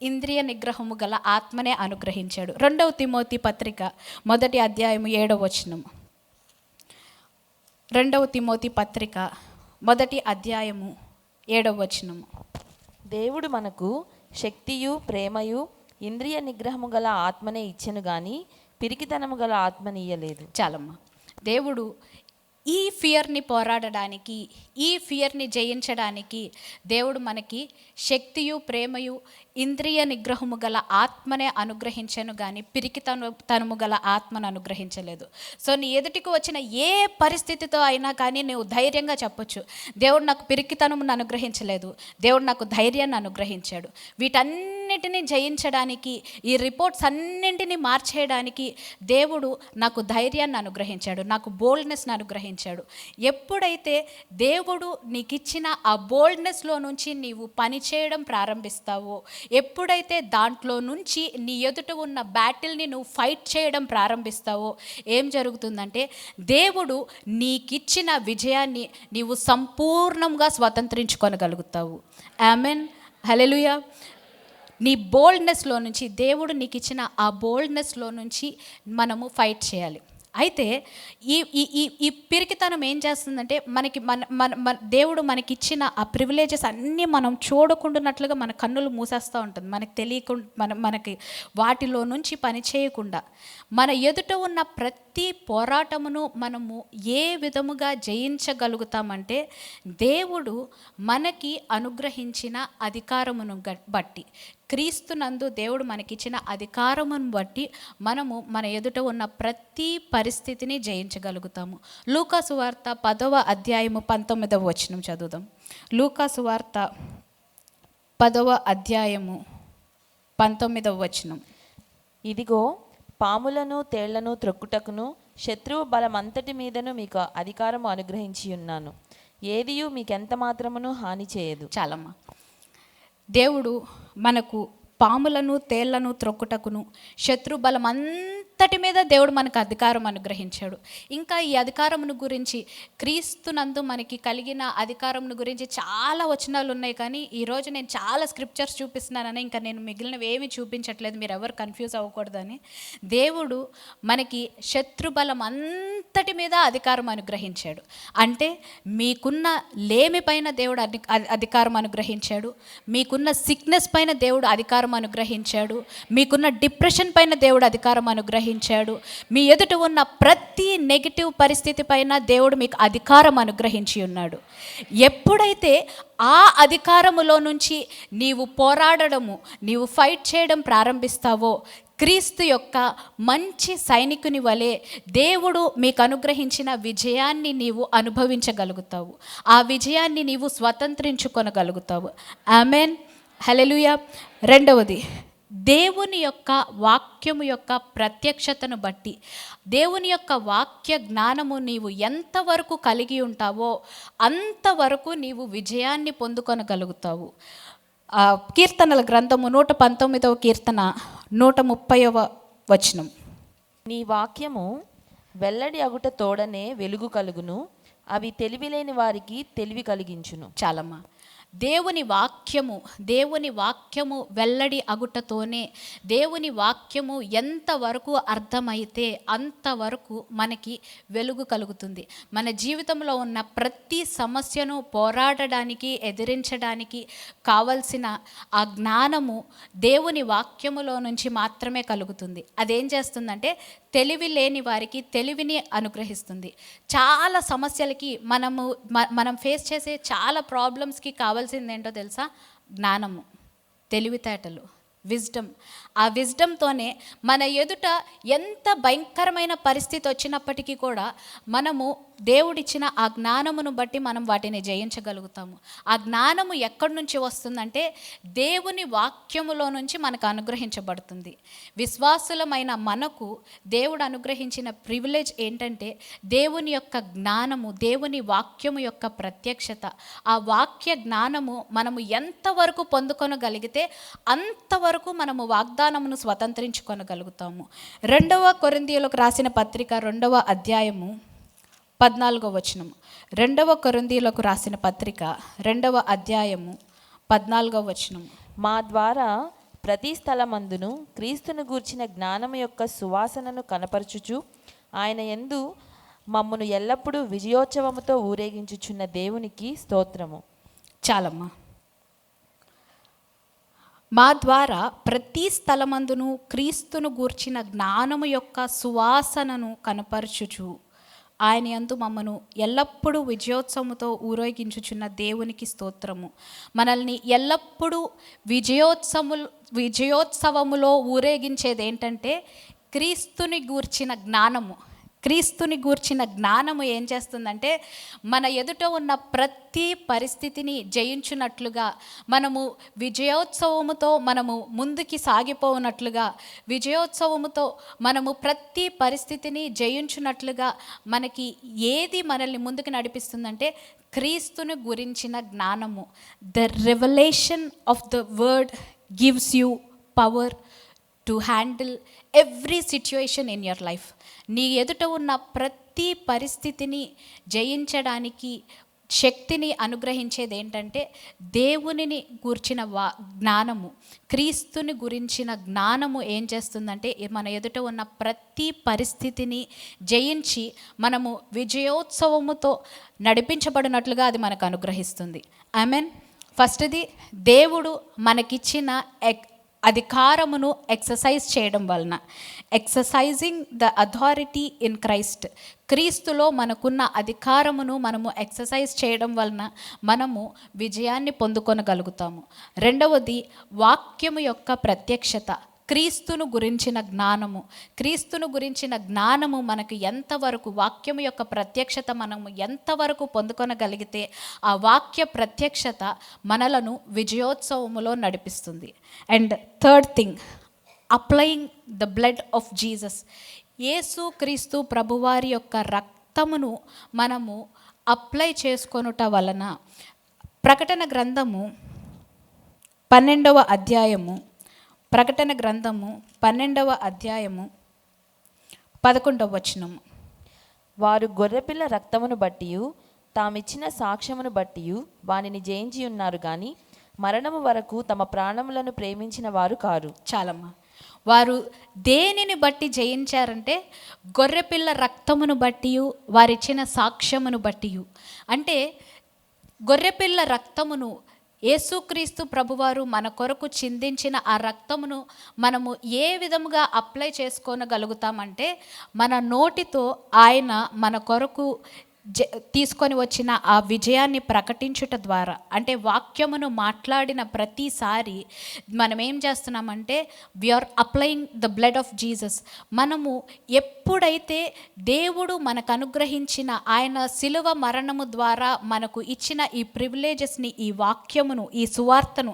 S1: ఇంద్రియ నిగ్రహము గల ఆత్మనే అనుగ్రహించాడు. 2వ తిమోతి పత్రిక 1వ అధ్యాయము 7వ వచనం. 2వ తిమోతి పత్రిక 1వ అధ్యాయము 7వ వచనము.
S2: దేవుడు మనకు శక్తియు, ప్రేమయు, ఇంద్రియ నిగ్రహము గల ఆత్మనే ఇచ్చెను గాని పిరికితనము గల ఆత్మని ఇయ్యలేదు.
S1: చాలమ్మా. దేవుడు ఈ ఫియర్ని పోరాడడానికి, ఈ ఫియర్ని జయించడానికి దేవుడు మనకి శక్తియు, ప్రేమయు, ఇంద్రియ నిగ్రహము గల ఆత్మనే అనుగ్రహించను, కానీ పిరికితనము గల ఆత్మను అనుగ్రహించలేదు. సో నీ ఎదుటికి వచ్చిన ఏ పరిస్థితితో అయినా కానీ నువ్వు ధైర్యంగా చెప్పొచ్చు, దేవుడు నాకు పిరికితనమును అనుగ్రహించలేదు, దేవుడు నాకు ధైర్యాన్ని అనుగ్రహించాడు. వీటన్నిటిని జయించడానికి, ఈ రిపోర్ట్స్ అన్నింటినీ మార్చేయడానికి దేవుడు నాకు ధైర్యాన్ని అనుగ్రహించాడు, నాకు బోల్డ్నెస్ని అనుగ్రహించాడు. ఎప్పుడైతే దేవుడు నీకు ఇచ్చిన ఆ బోల్డ్నెస్లో నుంచి నీవు పని చేయడం ప్రారంభిస్తావో, ఎప్పుడైతే దాంట్లో నుంచి నీ ఎదుట ఉన్న బ్యాటిల్ని నువ్వు ఫైట్ చేయడం ప్రారంభిస్తావో, ఏం జరుగుతుందంటే దేవుడు నీకిచ్చిన విజయాన్ని నీవు సంపూర్ణంగా స్వతంత్రించుకొనగలుగుతావు. ఆమెన్, హల్లెలూయా. నీ బోల్డ్నెస్లో నుంచి, దేవుడు నీకు ఇచ్చిన ఆ బోల్డ్నెస్లో నుంచి మనము ఫైట్ చేయాలి. అయితే ఈ పిరికితనం ఏం చేస్తుందంటే మన దేవుడు మనకిచ్చిన ఆ ప్రివిలేజెస్ అన్నీ మనం చూడకుండానట్లుగా మన కన్నులు మూసేస్తూ ఉంటుంది. మనకు తెలియకుండా, మనకి వాటిలో నుంచి పని చేయకుండా మన ఎదుట ఉన్న ప్రతి పోరాటమును మనము ఏ విధముగా జయించగలుగుతామంటే దేవుడు మనకి అనుగ్రహించిన అధికారమును బట్టి, క్రీస్తునందు దేవుడు మనకిచ్చిన అధికారమును బట్టి మనము మన ఎదుట ఉన్న ప్రతి పరిస్థితిని జయించగలుగుతాము. లూకా సువార్త 10వ అధ్యాయము 19వ వచనం చదువుదాం. లూకా సువార్త 10వ అధ్యాయము 19వ వచనం.
S2: ఇదిగో పాములను, తేళ్లను త్రొక్కుటకును శత్రువు బలమంతటి మీదను మీకు అధికారము అనుగ్రహించి ఉన్నాను, ఏదియు మీకెంత మాత్రమును హాని చేయదు.
S1: చాలమ్మా. దేవుడు మనకు పాములను, తేళ్లను త్రొక్కుటకును శత్రు బలమంతటి అంతటి మీద దేవుడు మనకు అధికారం అనుగ్రహించాడు. ఇంకా ఈ అధికారమును గురించి, క్రీస్తునందు మనకి కలిగిన అధికారమును గురించి చాలా వచనాలు ఉన్నాయి. కానీ ఈరోజు నేను చాలా స్క్రిప్చర్స్ చూపిస్తున్నానని ఇంకా నేను మిగిలినవి ఏమీ చూపించట్లేదు, మీరు ఎవరు కన్ఫ్యూజ్ అవ్వకూడదని. దేవుడు మనకి శత్రుబలం అంతటి మీద అధికారం అనుగ్రహించాడు. అంటే మీకున్న లేమి పైన దేవుడు అధికారం అనుగ్రహించాడు, మీకున్న సిక్నెస్ పైన దేవుడు అధికారం అనుగ్రహించాడు, మీకున్న డిప్రెషన్ పైన దేవుడు అధికారం అనుగ్రహించాడు, మీ ఎదుట ఉన్న ప్రతి నెగిటివ్ పరిస్థితి పైన దేవుడు మీకు అధికారం అనుగ్రహించి ఉన్నాడు. ఎప్పుడైతే ఆ అధికారములో నుంచి నీవు పోరాడడము, నీవు ఫైట్ చేయడం ప్రారంభిస్తావో, క్రీస్తు యొక్క మంచి సైనికుని వలె దేవుడు మీకు అనుగ్రహించిన విజయాన్ని నీవు అనుభవించగలుగుతావు, ఆ విజయాన్ని నీవు స్వతంత్రించుకొనగలుగుతావు. ఆమెన్, హల్లెలూయా. రెండవది, దేవుని యొక్క వాక్యము యొక్క ప్రత్యక్షతను బట్టి, దేవుని యొక్క వాక్య జ్ఞానము నీవు ఎంతవరకు కలిగి ఉంటావో అంతవరకు నీవు విజయాన్ని పొందుకొనగలుగుతావు. కీర్తనల గ్రంథము 119వ కీర్తన 130వ వచనం.
S2: నీ వాక్యము వెల్లడి అగుట తోడనే వెలుగు కలుగును, అవి తెలివిలేని వారికి తెలివి కలిగించును.
S1: చాలమ్మా. దేవుని వాక్యము వెల్లడి అగుటతోనే, దేవుని వాక్యము ఎంతవరకు అర్థమైతే అంతవరకు మనకి వెలుగు కలుగుతుంది. మన జీవితంలో ఉన్న ప్రతి సమస్యను పోరాడడానికి, ఎదిరించడానికి కావలసిన ఆ జ్ఞానము దేవుని వాక్యములో నుంచి మాత్రమే కలుగుతుంది. అదేం చేస్తుందంటే తెలివి లేని వారికి తెలివిని అనుగ్రహిస్తుంది. చాలా సమస్యలకి మనం ఫేస్ చేసే చాలా ప్రాబ్లమ్స్కి కావాల్సింది ఏంటో తెలుసా? జ్ఞానము, తెలివితేటలు, విజ్డమ్. ఆ విజ్డమ్తోనే మన ఎదుట ఎంత భయంకరమైన పరిస్థితి వచ్చినప్పటికీ కూడా మనము దేవుడిచ్చిన ఆ జ్ఞానమును బట్టి మనం వాటిని జయించగలుగుతాము. ఆ జ్ఞానము ఎక్కడి నుంచి వస్తుందంటే దేవుని వాక్యములో నుంచి మనకు అనుగ్రహించబడుతుంది. విశ్వాసులమైన మనకు దేవుడు అనుగ్రహించిన ప్రివిలేజ్ ఏంటంటే దేవుని యొక్క జ్ఞానము, దేవుని వాక్యము యొక్క ప్రత్యక్షత. ఆ వాక్య జ్ఞానము మనము ఎంతవరకు పొందుకొనగలిగితే అంతవరకు మనము వాగ్దానమును స్వతంత్రించుకొనగలుగుతాము. 2వ కొరింథీయులకు రాసిన పత్రిక 2వ అధ్యాయము 14వ వచనం. 2వ కొరింథీయులకు రాసిన పత్రిక 2వ అధ్యాయము 14వ వచనం.
S2: మా ద్వారా ప్రతి స్థలమందును క్రీస్తును గూర్చిన జ్ఞానము యొక్క సువాసనను కనపరచుచు ఆయన యందు మమ్మను ఎల్లప్పుడూ విజయోత్సవముతో ఊరేగించుచున్న దేవునికి స్తోత్రము.
S1: చాలమ్మా. మా ద్వారా ప్రతి స్థలమందును క్రీస్తును గూర్చిన జ్ఞానము యొక్క సువాసనను కనపరచుచు ఆయన యందు మమ్మను ఎల్లప్పుడూ విజయోత్సవముతో ఊరేగించుచున్న దేవునికి స్తోత్రము. మనల్ని ఎల్లప్పుడూ విజయోత్సవములో ఊరేగించేది ఏంటంటే క్రీస్తుని గూర్చిన జ్ఞానము. క్రీస్తుని గూర్చిన జ్ఞానము ఏం చేస్తుందంటే మన ఎదుట ఉన్న ప్రతి పరిస్థితిని జయించున్నట్లుగా, మనము విజయోత్సవముతో మనము ముందుకి సాగిపోనట్లుగా, విజయోత్సవముతో మనము ప్రతి పరిస్థితిని జయించున్నట్లుగా మనకి ఏది మనల్ని ముందుకు నడిపిస్తుందంటే క్రీస్తుని గురించిన జ్ఞానము. The revolution of the word gives you power to handle every situation in your life. నీ ఎదుట ఉన్న ప్రతి పరిస్థితిని జయించడానికి శక్తిని అనుగ్రహించేది ఏంటంటే దేవునిని గూర్చిన జ్ఞానము. క్రీస్తుని గురించిన జ్ఞానము ఏం చేస్తుందంటే మన ఎదుట ఉన్న ప్రతి పరిస్థితిని జయించి మనము విజయోత్సవముతో నడిపించబడినట్లుగా అది మనకు అనుగ్రహిస్తుంది. ఆమెన్. ఫస్ట్ది, దేవుడు మనకిచ్చిన అధికారమును ఎక్సర్సైజ్ చేయడం వలన, exercising the authority in Christ. క్రీస్తులో మనకున్న అధికారమును మనము ఎక్సర్సైజ్ చేయడం వలన మనము విజయాన్ని పొందుకొనగలుగుతాము. రెండవది, వాక్యము యొక్క ప్రత్యక్షత. క్రీస్తును గురించిన జ్ఞానము. క్రీస్తును గురించిన జ్ఞానము మనకు ఎంతవరకు, వాక్యము యొక్క ప్రత్యక్షత మనము ఎంతవరకు పొందుకొనగలిగితే ఆ వాక్య ప్రత్యక్షత మనలను విజయోత్సవములో నడిపిస్తుంది. And third thing, applying the blood of Jesus. యేసు క్రీస్తు ప్రభువారి యొక్క రక్తమును మనము అప్లై చేసుకొనుట వలన, ప్రకటన గ్రంథము 12వ అధ్యాయము, ప్రకటన గ్రంథము 12వ అధ్యాయము 11వ వచనం.
S2: వారు గొర్రెపిల్ల రక్తమును బట్టియు తామిచ్చిన సాక్ష్యమును బట్టియు వానిని జయించి ఉన్నారు గాని మరణము వరకు తమ ప్రాణములను ప్రేమించిన వారు కారు.
S1: చాలమ్మా. వారు దేనిని బట్టి జయించారంటే గొర్రెపిల్ల రక్తమును బట్టియు వారిచ్చిన సాక్ష్యమును బట్టియు. అంటే గొర్రెపిల్ల రక్తమును యేసుక్రీస్తు ప్రభువారు మన కొరకు చిందించిన ఆ రక్తమును మనము ఏ విధముగా అప్లై చేసుకోగలుగుతామంటే మన నోటితో ఆయన మన కొరకు తీసుకొని వచ్చిన ఆ విజయాన్ని ప్రకటించుట ద్వారా. అంటే వాక్యమును మాట్లాడిన ప్రతిసారి మనం ఏం చేస్తున్నామంటే we are applying the blood of Jesus. మనము ఎప్పుడైతే దేవుడు మనకు అనుగ్రహించిన ఆయన శిలువ మరణము ద్వారా మనకు ఇచ్చిన ఈ ప్రివిలేజెస్ని, ఈ వాక్యమును, ఈ సువార్తను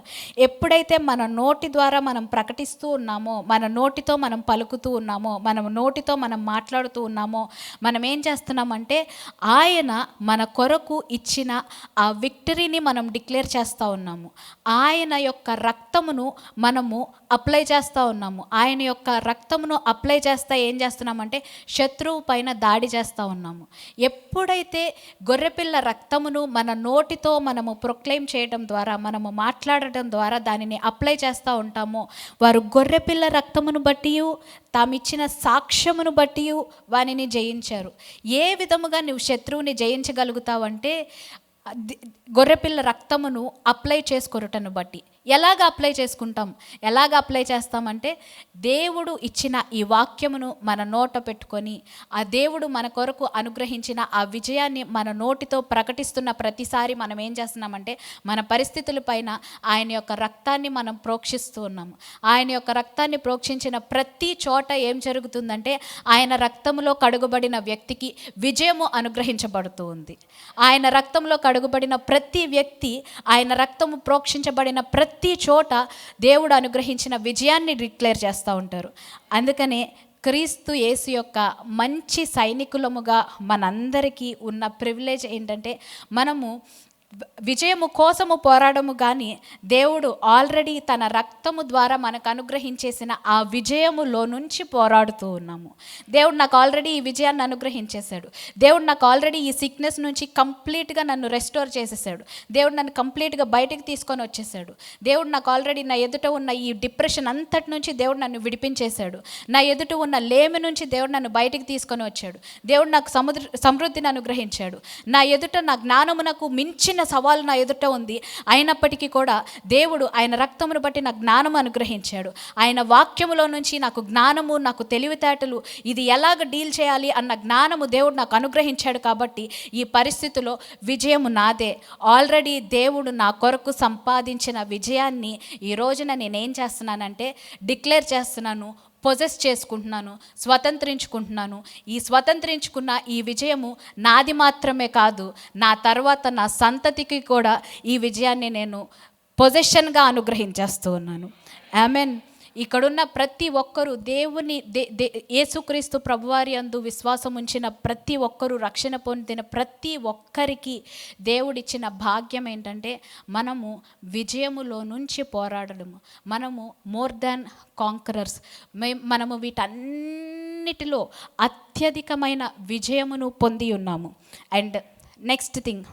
S1: ఎప్పుడైతే మన నోటి ద్వారా మనం ప్రకటిస్తూ ఉన్నామో, మన నోటితో మనం పలుకుతూ ఉన్నామో, మన నోటితో మనం మాట్లాడుతూ ఉన్నామో, మనం ఏం చేస్తున్నామంటే ఆయన మన కొరకు ఇచ్చిన ఆ విక్టరీని మనం డిక్లేర్ చేస్తూ ఉన్నాము. ఆయన యొక్క రక్తమును మనము అప్లై చేస్తూ ఉన్నాము. ఆయన యొక్క రక్తమును అప్లై చేస్తా ఏం చేస్తున్నామంటే శత్రువు పైన దాడి చేస్తూ ఉన్నాము. ఎప్పుడైతే గొర్రెపిల్ల రక్తమును మన నోటితో మనము ప్రొక్లెయిమ్ చేయడం ద్వారా, మనము మాట్లాడటం ద్వారా దానిని అప్లై చేస్తూ ఉంటామో, వారు గొర్రెపిల్ల రక్తమును బట్టి తామిచ్చిన సాక్ష్యమును బట్టి వానిని జయించారు. ఏ విధముగా నువ్వు శత్రువుని జయించగలుగుతావంటే గొర్రెపిల్ల రక్తమును అప్లై చేసుకొనుటను బట్టి. ఎలాగ అప్లై చేసుకుంటాం, ఎలాగ అప్లై చేస్తామంటే దేవుడు ఇచ్చిన ఈ వాక్యమును మన నోట పెట్టుకొని ఆ దేవుడు మన కొరకు అనుగ్రహించిన ఆ విజయాన్ని మన నోటితో ప్రకటిస్తున్న ప్రతిసారి మనం ఏం చేస్తున్నామంటే మన పరిస్థితుల పైన ఆయన యొక్క రక్తాన్ని మనం ప్రోక్షిస్తూ ఉన్నాము. ఆయన యొక్క రక్తాన్ని ప్రోక్షించిన ప్రతి చోట ఏం జరుగుతుందంటే ఆయన రక్తములో కడుగబడిన వ్యక్తికి విజయము అనుగ్రహించబడుతూ ఉంది. ఆయన రక్తంలో కడుగబడిన ప్రతి వ్యక్తి, ఆయన రక్తము ప్రోక్షించబడిన ప్రతి చోట దేవుడు అనుగ్రహించిన విజయాన్ని డిక్లేర్ చేస్తూ ఉంటారు. అందుకనే క్రీస్తు యేసు యొక్క మంచి సైనికులముగా మనందరికీ ఉన్న ప్రివిలేజ్ ఏంటంటే మనము విజయము కోసము పోరాడము కానీ దేవుడు ఆల్రెడీ తన రక్తము ద్వారా మనకు అనుగ్రహించేసిన ఆ విజయములో నుంచి పోరాడుతూ ఉన్నాము. దేవుడు నాకు ఆల్రెడీ ఈ విజయాన్ని అనుగ్రహించేశాడు. దేవుడు నాకు ఆల్రెడీ ఈ సిక్నెస్ నుంచి కంప్లీట్గా నన్ను రెస్టోర్ చేసేసాడు. దేవుడు నన్ను కంప్లీట్గా బయటకు తీసుకొని వచ్చేసాడు. దేవుడు నాకు ఆల్రెడీ నా ఎదుట ఉన్న ఈ డిప్రెషన్ అంతటి నుంచి దేవుడు నన్ను విడిపించేశాడు. నా ఎదుట ఉన్న లేమి నుంచి దేవుడు నన్ను బయటికి తీసుకొని వచ్చాడు. దేవుడు నాకు సమృద్ధిని అనుగ్రహించాడు. నా ఎదుట నా జ్ఞానమునకు మించిన సవాలు నా ఎదుట ఉంది. అయినప్పటికీ కూడా దేవుడు ఆయన రక్తమును బట్టి నాకు జ్ఞానము అనుగ్రహించాడు. ఆయన వాక్యములో నుంచి నాకు జ్ఞానము, నాకు తెలివితేటలు, ఇది ఎలాగ డీల్ చేయాలి అన్న జ్ఞానము దేవుడు నాకు అనుగ్రహించాడు. కాబట్టి ఈ పరిస్థితిలో విజయము నాదే. ఆల్రెడీ దేవుడు నా కొరకు సంపాదించిన విజయాన్ని ఈ రోజున నేనేం చేస్తున్నానంటే డిక్లేర్ చేస్తున్నాను, పొజెస్ చేసుకుంటున్నాను, స్వతంత్రించుకుంటున్నాను. ఈ స్వతంత్రించుకున్న ఈ విజయము నాది మాత్రమే కాదు, నా తర్వాత నా సంతతికి కూడా ఈ విజయాన్ని నేను పొజెషన్గా అనుగ్రహించేస్తూ ఉన్నాను. ఆమెన్. ఇక్కడున్న ప్రతి ఒక్కరూ దేవుని యేసుక్రీస్తు ప్రభువారి యందు విశ్వాసం ఉంచిన ప్రతి ఒక్కరూ, రక్షణ పొందిన ప్రతి ఒక్కరికి దేవుడిచ్చిన భాగ్యం ఏంటంటే మనము విజయములో నుంచి పోరాడము. మనము మోర్ దాన్ కాంకరర్స్. మనము వీటన్నిటిలో అత్యధికమైన విజయమును పొంది ఉన్నాము. అండ్ నెక్స్ట్ థింగ్,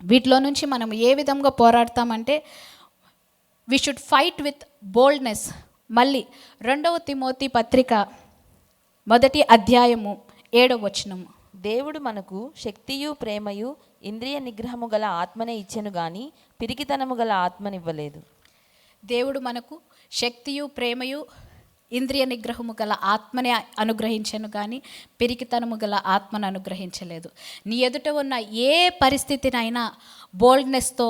S1: వీటిలో నుంచి మనం ఏ విధంగా పోరాడతామంటే we should fight with boldness. మళ్ళీ 2వ తిమోతి పత్రిక 1వ అధ్యాయము 7వ వచనము.
S2: దేవుడు మనకు శక్తియు ప్రేమయు ఇంద్రియ నిగ్రహము గల ఆత్మనే ఇచ్చెను గాని పిరికితనము గల ఆత్మనివ్వలేదు.
S1: దేవుడు మనకు శక్తియు ప్రేమయు ఇంద్రియ నిగ్రహము గల ఆత్మనే అనుగ్రహించను కానీ పిరికితనము గల ఆత్మను అనుగ్రహించలేదు. నీ ఎదుట ఉన్న ఏ పరిస్థితినైనా బోల్డ్నెస్తో,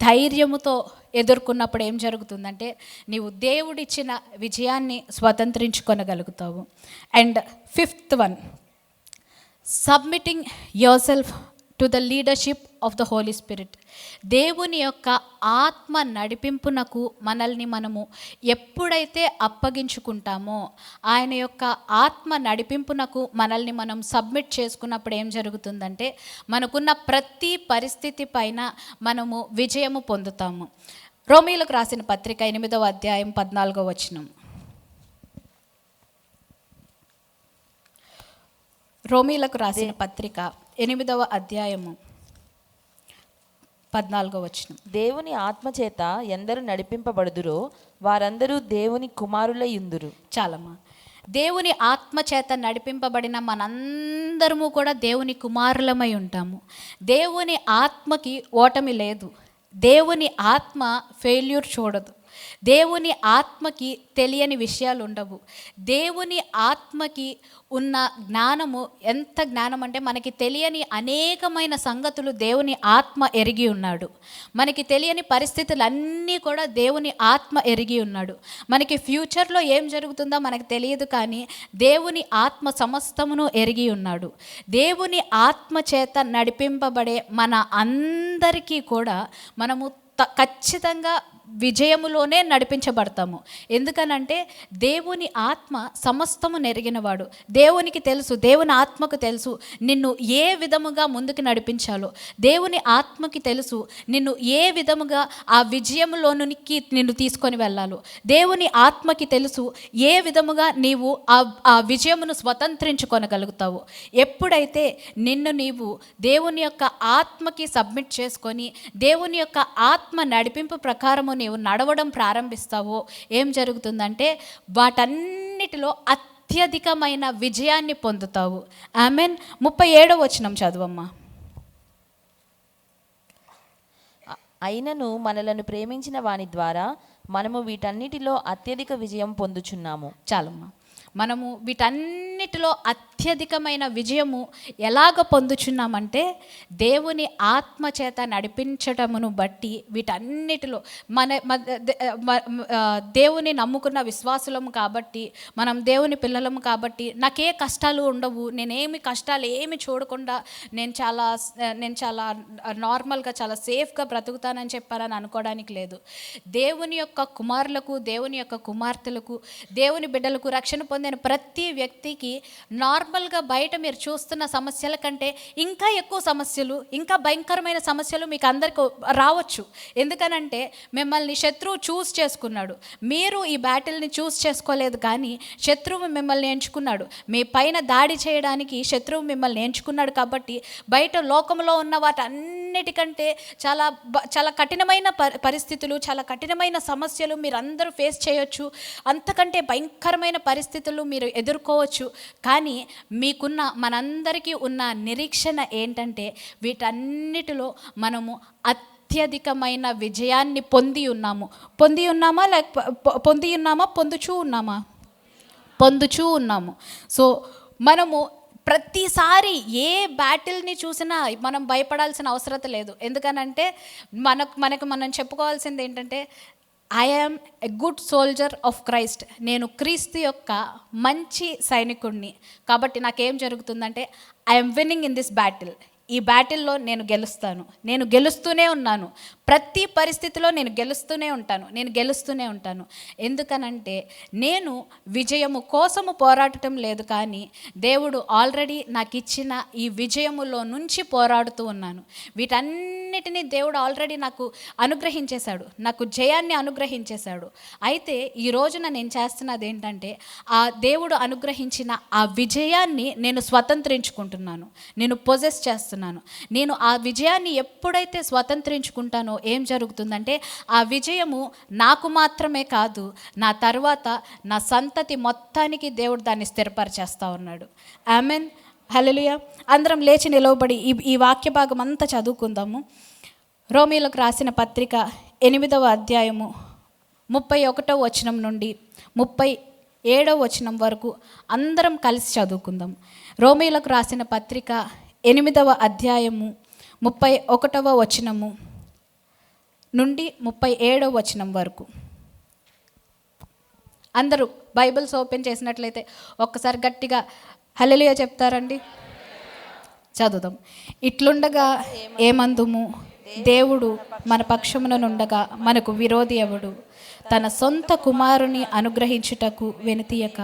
S1: ధైర్యముతో ఎదుర్కొన్నప్పుడు ఏం జరుగుతుందంటే నీవు దేవుడిచ్చిన విజయాన్ని స్వతంత్రించుకొనగలుగుతావు. And 5th one, submitting yourself to the leadership of the holy spirit. దేవుని యొక్క ఆత్మ నడిపింపునకు మనల్ని మనము ఎప్పుడైతే అప్పగించుకుంటామో, ఆయన యొక్క ఆత్మ నడిపింపునకు మనల్ని మనం సబ్మిట్ చేసుకున్నప్పుడు ఏం జరుగుతుందంటే మనకున్న ప్రతి పరిస్థితి పైన మనము విజయము పొందుతాము. రోమీయులకు రాసిన పత్రిక 8వ అధ్యాయం 14వ వచనం. రోమీలకు రాసిన పత్రిక 8వ అధ్యాయము 14వ వచనం.
S2: దేవుని ఆత్మచేత ఎందరు నడిపింపబడుదురో వారందరూ దేవుని కుమారులయుందురు.
S1: చాలమ్మా. దేవుని ఆత్మ చేత నడిపింపబడిన మనందరము కూడా దేవుని కుమారులమై ఉంటాము. దేవుని ఆత్మకి ఓటమి లేదు. దేవుని ఆత్మ ఫెయిల్యూర్ చూడదు. దేవుని ఆత్మకి తెలియని విషయాలు ఉండవు. దేవుని ఆత్మకి ఉన్న జ్ఞానము ఎంత జ్ఞానం అంటే, మనకి తెలియని అనేకమైన సంగతులు దేవుని ఆత్మ ఎరిగి ఉన్నాడు. మనకి తెలియని పరిస్థితులన్నీ కూడా దేవుని ఆత్మ ఎరిగి ఉన్నాడు. మనకి ఫ్యూచర్లో ఏం జరుగుతుందో మనకు తెలియదు, కానీ దేవుని ఆత్మ సమస్తమును ఎరిగి ఉన్నాడు. దేవుని ఆత్మ చేత నడిపింపబడే మన అందరికీ కూడా మనము ఖచ్చితంగా విజయములోనే నడిపించబడతాము. ఎందుకనంటే దేవుని ఆత్మ సమస్తము నెరిగినవాడు. దేవునికి తెలుసు, దేవుని ఆత్మకు తెలుసు నిన్ను ఏ విధముగా ముందుకు నడిపించాలో. దేవుని ఆత్మకి తెలుసు నిన్ను ఏ విధముగా ఆ విజయములోనికి నిన్ను తీసుకొని వెళ్ళాలో. దేవుని ఆత్మకి తెలుసు ఏ విధముగా నీవు ఆ విజయమును స్వతంత్రించుకొనగలుగుతావు. ఎప్పుడైతే నిన్ను నీవు దేవుని యొక్క ఆత్మకి సబ్మిట్ చేసుకొని దేవుని యొక్క ఆత్మ నడిపింపు ప్రకారము నీవు నడవడం ప్రారంభిస్తావో ఏం జరుగుతుందంటే, వాటన్నిటిలో అత్యధికమైన విజయాన్ని పొందుతావు. ఆమెన్. 37వ వచనం చదువమ్మా.
S2: అయినను మనలను ప్రేమించిన వాని ద్వారా మనము వీటన్నిటిలో అత్యధిక విజయం పొందుచున్నాము.
S1: చాలమ్మా. మనము వీటన్నిటిలో అత్యధికమైన విజయము ఎలాగ పొందుచున్నామంటే, దేవుని ఆత్మ చేత నడిపించటమును బట్టి వీటన్నిటిలో దేవుని నమ్ముకున్న విశ్వాసులము కాబట్టి, మనం దేవుని పిల్లలము కాబట్టి నాకే కష్టాలు ఉండవు, నేనేమి కష్టాలు ఏమి చూడకుండా నేను చాలా నార్మల్గా చాలా సేఫ్గా బ్రతుకుతానని చెప్పాలని అనుకోవడానికి లేదు. దేవుని యొక్క కుమారులకు, దేవుని యొక్క కుమార్తెలకు, దేవుని బిడ్డలకు, రక్షణ పొందిన ప్రతి వ్యక్తికి నార్మల్గా బయట మీరు చూస్తున్న సమస్యల కంటే ఇంకా ఎక్కువ సమస్యలు, ఇంకా భయంకరమైన సమస్యలు మీకు అందరికీ రావచ్చు. ఎందుకనంటే మిమ్మల్ని శత్రువు చూస్ చేసుకున్నాడు. మీరు ఈ బ్యాటిల్ని చూస్ చేసుకోలేదు, కానీ శత్రువు మిమ్మల్ని ఎంచుకున్నాడు. మీ పైన దాడి చేయడానికి శత్రువు మిమ్మల్ని ఎంచుకున్నాడు. కాబట్టి బయట లోకంలో ఉన్న వాటన్నిటికంటే చాలా కఠినమైన పరిస్థితులు, చాలా కఠినమైన సమస్యలు మీరు అందరూ ఫేస్ చేయొచ్చు. అంతకంటే భయంకరమైన పరిస్థితులు మీరు ఎదుర్కోవచ్చు. కానీ మనందరికీ ఉన్న నిరీక్షణ ఏంటంటే, వీటన్నిటిలో మనము అత్యధికమైన విజయాన్ని పొందుచూ ఉన్నాము. సో మనము ప్రతిసారి ఏ బ్యాటిల్ని చూసినా మనం భయపడాల్సిన అవసరం లేదు. ఎందుకనంటే మనం చెప్పుకోవాల్సింది ఏంటంటే, I am a good soldier of Christ. నేను క్రీస్తు యొక్క మంచి సైనికుడిని. కాబట్టి నాకేం జరుగుతుందంటే, I am winnowing in this battle. ఈ బ్యాటిల్లో నేను గెలుస్తూనే ఉన్నాను. ప్రతి పరిస్థితిలో నేను గెలుస్తూనే ఉంటాను. ఎందుకనంటే నేను విజయము కోసము పోరాడటం లేదు, కానీ దేవుడు ఆల్రెడీ నాకు ఇచ్చిన ఈ విజయములో నుంచి పోరాడుతూ ఉన్నాను. వీటన్నిటినీ దేవుడు ఆల్రెడీ నాకు అనుగ్రహించేశాడు, నాకు జయాన్ని అనుగ్రహించేశాడు. అయితే ఈ రోజున నేను చేస్తున్నది ఏంటంటే, ఆ దేవుడు అనుగ్రహించిన ఆ విజయాన్ని నేను స్వతంత్రించుకుంటున్నాను, నేను పొజెస్ చేస్తున్నాను. నేను ఆ విజయాన్ని ఎప్పుడైతే స్వతంత్రించుకుంటానో ఏం జరుగుతుందంటే, ఆ విజయము నాకు మాత్రమే కాదు, నా తర్వాత నా సంతతి మొత్తానికి దేవుడు దాన్ని స్థిరపరిచేస్తూ ఉన్నాడు. ఆమెన్. హల్లెలూయా. అందరం లేచి నిలవబడి ఈ వాక్య భాగం అంతా చదువుకుందాము. రోమీలకు రాసిన పత్రిక 8వ అధ్యాయము 31వ వచనం నుండి 37వ వచనం వరకు అందరం కలిసి చదువుకుందాం. రోమీలకు రాసిన పత్రిక 8వ అధ్యాయము 31వ వచనము నుండి 37వ వచనం వరకు. అందరూ బైబిల్స్ ఓపెన్ చేసినట్లయితే ఒక్కసారి గట్టిగా హల్లెలూయా చెప్తారండి. చదువుదాం. ఇట్లుండగా ఏమందుము, దేవుడు మన పక్షముననుండగా మనకు విరోధి ఎవడు? తన సొంత కుమారుని అనుగ్రహించుటకు వెనుతీయక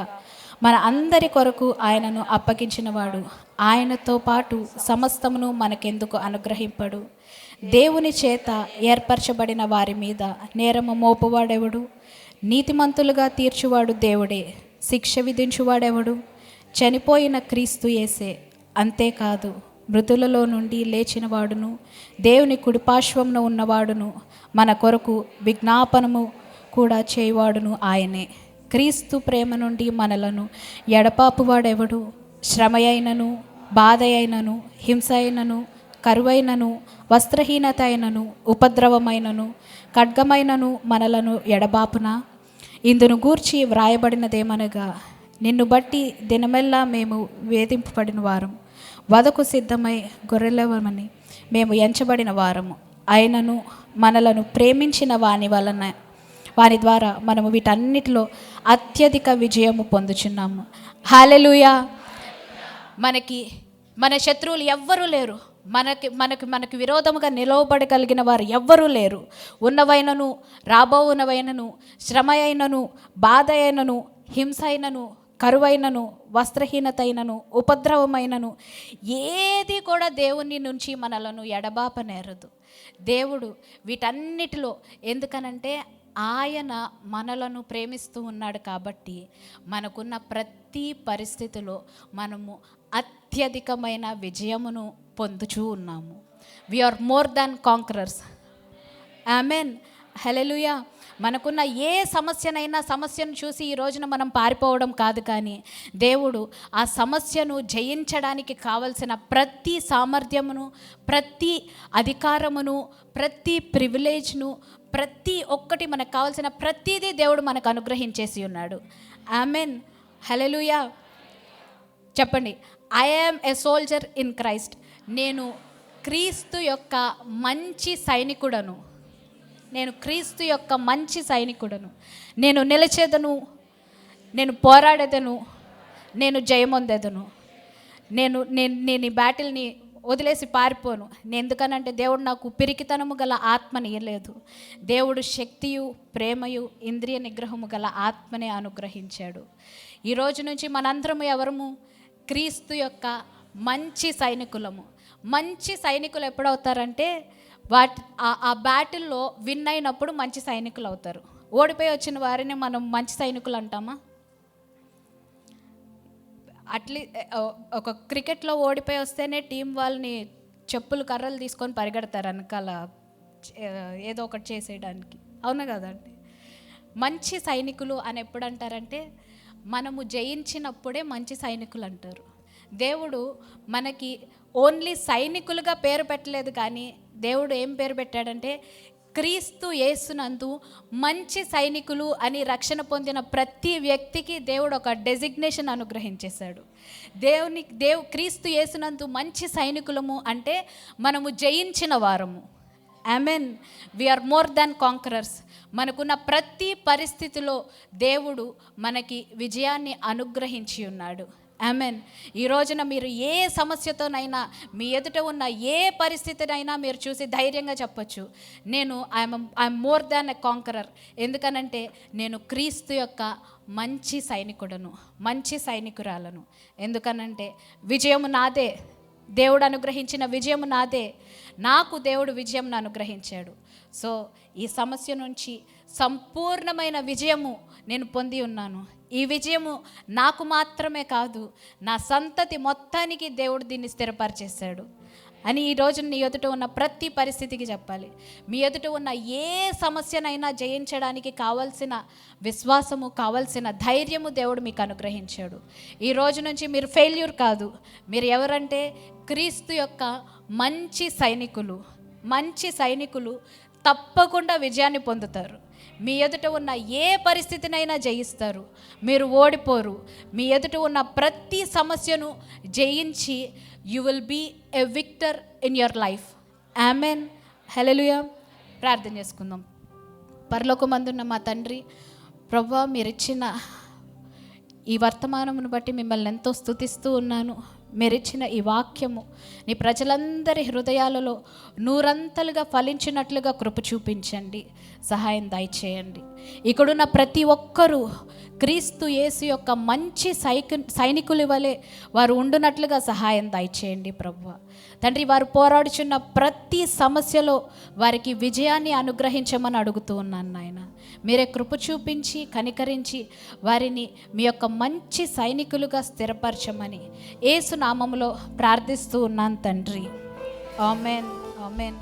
S1: మన అందరి కొరకు ఆయనను అప్పగించినవాడు ఆయనతో పాటు సమస్తమును మనకెందుకు అనుగ్రహింపడు? దేవుని చేత ఏర్పరచబడిన వారి మీద నేరము మోపువాడెవడు? నీతిమంతులుగా తీర్చువాడు దేవుడే. శిక్ష విధించువాడెవడు? చనిపోయిన క్రీస్తు యేసే. అంతేకాదు మృతులలో నుండి లేచిన వాడును దేవుని కుడిపార్శ్వంలో ఉన్నవాడును మన కొరకు విజ్ఞాపనము కూడా చేయవాడును ఆయనే. క్రీస్తు ప్రేమ నుండి మనలను ఎడపాపువాడెవడు? శ్రమ అయినను, బాధ అయినను, హింస అయినను, కరువైనను, వస్త్రహీనత అయినను, ఉపద్రవమైనను, ఖడ్గమైనను మనలను ఎడబాపున. ఇందును గూర్చి వ్రాయబడినదేమనగా, నిన్ను బట్టి దినమెల్లా మేము వేధింపబడిన వారం, వదకు సిద్ధమై గొర్రెలవమని మేము ఎంచబడిన వారము. ఆయనను మనలను ప్రేమించిన వాని ద్వారా మనము వీటన్నిటిలో అత్యధిక విజయము పొందుచున్నాము. హల్లెలూయా. మన శత్రువులు ఎవ్వరూ లేరు. మనకు విరోధముగా నిలవబడగలిగిన వారు ఎవ్వరూ లేరు. ఉన్నవైనను, రాబోవునవైనను, శ్రమ అయినను, బాధ అయినను, హింస అయినను, కరువైనను, వస్త్రహీనత అయినను, ఉపద్రవమైనను ఏది కూడా దేవుని నుంచి మనలను ఎడబాపనేరదు. దేవుడు వీటన్నిటిలో, ఎందుకనంటే ఆయన మనలను ప్రేమిస్తూ ఉన్నాడు కాబట్టి మనకున్న ప్రతి పరిస్థితిలో మనము అత్యధికమైన విజయమును పొందుచూ ఉన్నాము. We are more than conquerors. Amen. Hallelujah. మనకున్న ఏ సమస్యను చూసి ఈ రోజున మనం పారిపోవడం కాదు, కానీ దేవుడు ఆ సమస్యను జయించడానికి కావలసిన ప్రతి సామర్థ్యమును, ప్రతి అధికారమును, ప్రతి ప్రివిలేజ్ను, ప్రతి ఒక్కటి మనకు కావాల్సిన ప్రతిదీ దేవుడు మనకు అనుగ్రహించేసి ఉన్నాడు. ఆమెన్. హల్లెలూయా. చెప్పండి, I am a soldier in Christ. నేను క్రీస్తు యొక్క మంచి సైనికుడను. నేను క్రీస్తు యొక్క మంచి సైనికుడను. నేను నిలిచేదను, నేను పోరాడేదను, నేను జయమొందేదను. నేను ఈ బ్యాటిల్ని వదిలేసి పారిపోను. ఎందుకనంటే దేవుడు నాకు పిరికితనము గల ఆత్మని ఇవ్వలేదు. దేవుడు శక్తియు, ప్రేమయు, ఇంద్రియ నిగ్రహము గల ఆత్మనే అనుగ్రహించాడు. ఈ రోజు నుంచి మనందరము ఎవరము? క్రీస్తు యొక్క మంచి సైనికులము. మంచి సైనికులు ఎప్పుడవుతారంటే ఆ బ్యాటిల్లో విన్ అయినప్పుడు మంచి సైనికులు అవుతారు. ఓడిపోయి వచ్చిన వారిని మనం మంచి సైనికులు అంటామా? ఒక క్రికెట్లో ఓడిపోయి వస్తేనే టీం వాళ్ళని చెప్పులు, కర్రలు తీసుకొని పరిగెడతారు వెనకాల ఏదో ఒకటి చేసేయడానికి. అవునా కదండి? మంచి సైనికులు అని ఎప్పుడు అంటారంటే మనము జయించినప్పుడే మంచి సైనికులు అంటారు. దేవుడు మనకి ఓన్లీ సైనికులుగా పేరు పెట్టలేదు, కానీ దేవుడు ఏం పేరు పెట్టాడంటే క్రీస్తు యేసునందు మంచి సైనికులు అని రక్షణ పొందిన ప్రతి వ్యక్తికి దేవుడు ఒక డెసిగ్నేషన్ అనుగ్రహించేశాడు. క్రీస్తు యేసునందు మంచి సైనికులము అంటే మనము జయించిన వారము. Amen. We are more than conquerors. మనకున్న ప్రతి పరిస్థితిలో దేవుడు మనకి విజయాన్ని అనుగ్రహించి ఉన్నాడు. ఆమెన్. ఈ రోజున మీరు ఏ సమస్యతోనైనా, మీ ఎదుట ఉన్న ఏ పరిస్థితినైనా మీరు చూసి ధైర్యంగా చెప్పచ్చు, I'm more than a conqueror. ఎందుకనంటే నేను క్రీస్తు యొక్క మంచి సైనికుడను, మంచి సైనికురాలను. ఎందుకనంటే విజయము నాదే. దేవుడు అనుగ్రహించిన విజయము నాదే. నాకు దేవుడు విజయంను అనుగ్రహించాడు. సో ఈ సమస్య నుంచి సంపూర్ణమైన విజయము నేను పొంది ఉన్నాను. ఈ విజయము నాకు మాత్రమే కాదు, నా సంతతి మొత్తానికి దేవుడు దీన్ని స్థిరపరిచేశాడు అని ఈ రోజు నీ ఎదుట ఉన్న ప్రతి పరిస్థితికి చెప్పాలి. మీ ఎదుట ఉన్న ఏ సమస్యనైనా జయించడానికి కావలసిన విశ్వాసము, కావలసిన ధైర్యము దేవుడు మీకు అనుగ్రహించాడు. ఈ రోజు నుంచి మీరు ఫెయిల్యూర్ కాదు. మీరు ఎవరంటే క్రీస్తు యొక్క మంచి సైనికులు. మంచి సైనికులు తప్పకుండా విజయాన్ని పొందుతారు. మీ ఎదుట ఉన్న ఏ పరిస్థితినైనా జయిస్తారు. మీరు ఓడిపోరు. మీ ఎదుట ఉన్న ప్రతి సమస్యను జయించి you will be a victor in your life. Amen. Hallelujah. ప్రార్థన చేసుకుందాం. పరలోకమందున్న మా తండ్రి, ప్రభువా, మీరిచ్చిన ఈ వర్తమానమును బట్టి మిమ్మల్ని ఎంతో స్తుతిస్తూ ఉన్నాను. మీరిచ్చిన ఈ వాక్యము నీ ప్రజలందరి హృదయాలలో నూరంతలుగా ఫలించినట్లుగా కృప చూపించండి, సహాయం దయచేయండి. ఇక్కడున్న ప్రతి ఒక్కరూ క్రీస్తు యేసు యొక్క మంచి సైనికుల వలె వారు ఉండునట్లుగా సహాయం దయచేయండి ప్రభువా. తండ్రి, వారు పోరాడుచున్న ప్రతి సమస్యలో వారికి విజయాన్ని అనుగ్రహించమని అడుగుతూ ఉన్నాను నాయన. మీరే కృప చూపించి కనికరించి వారిని మీ యొక్క మంచి సైనికులుగా స్థిరపరచమని యేసు నామములో ప్రార్థిస్తూ ఉన్నాను తండ్రి. Amen, amen.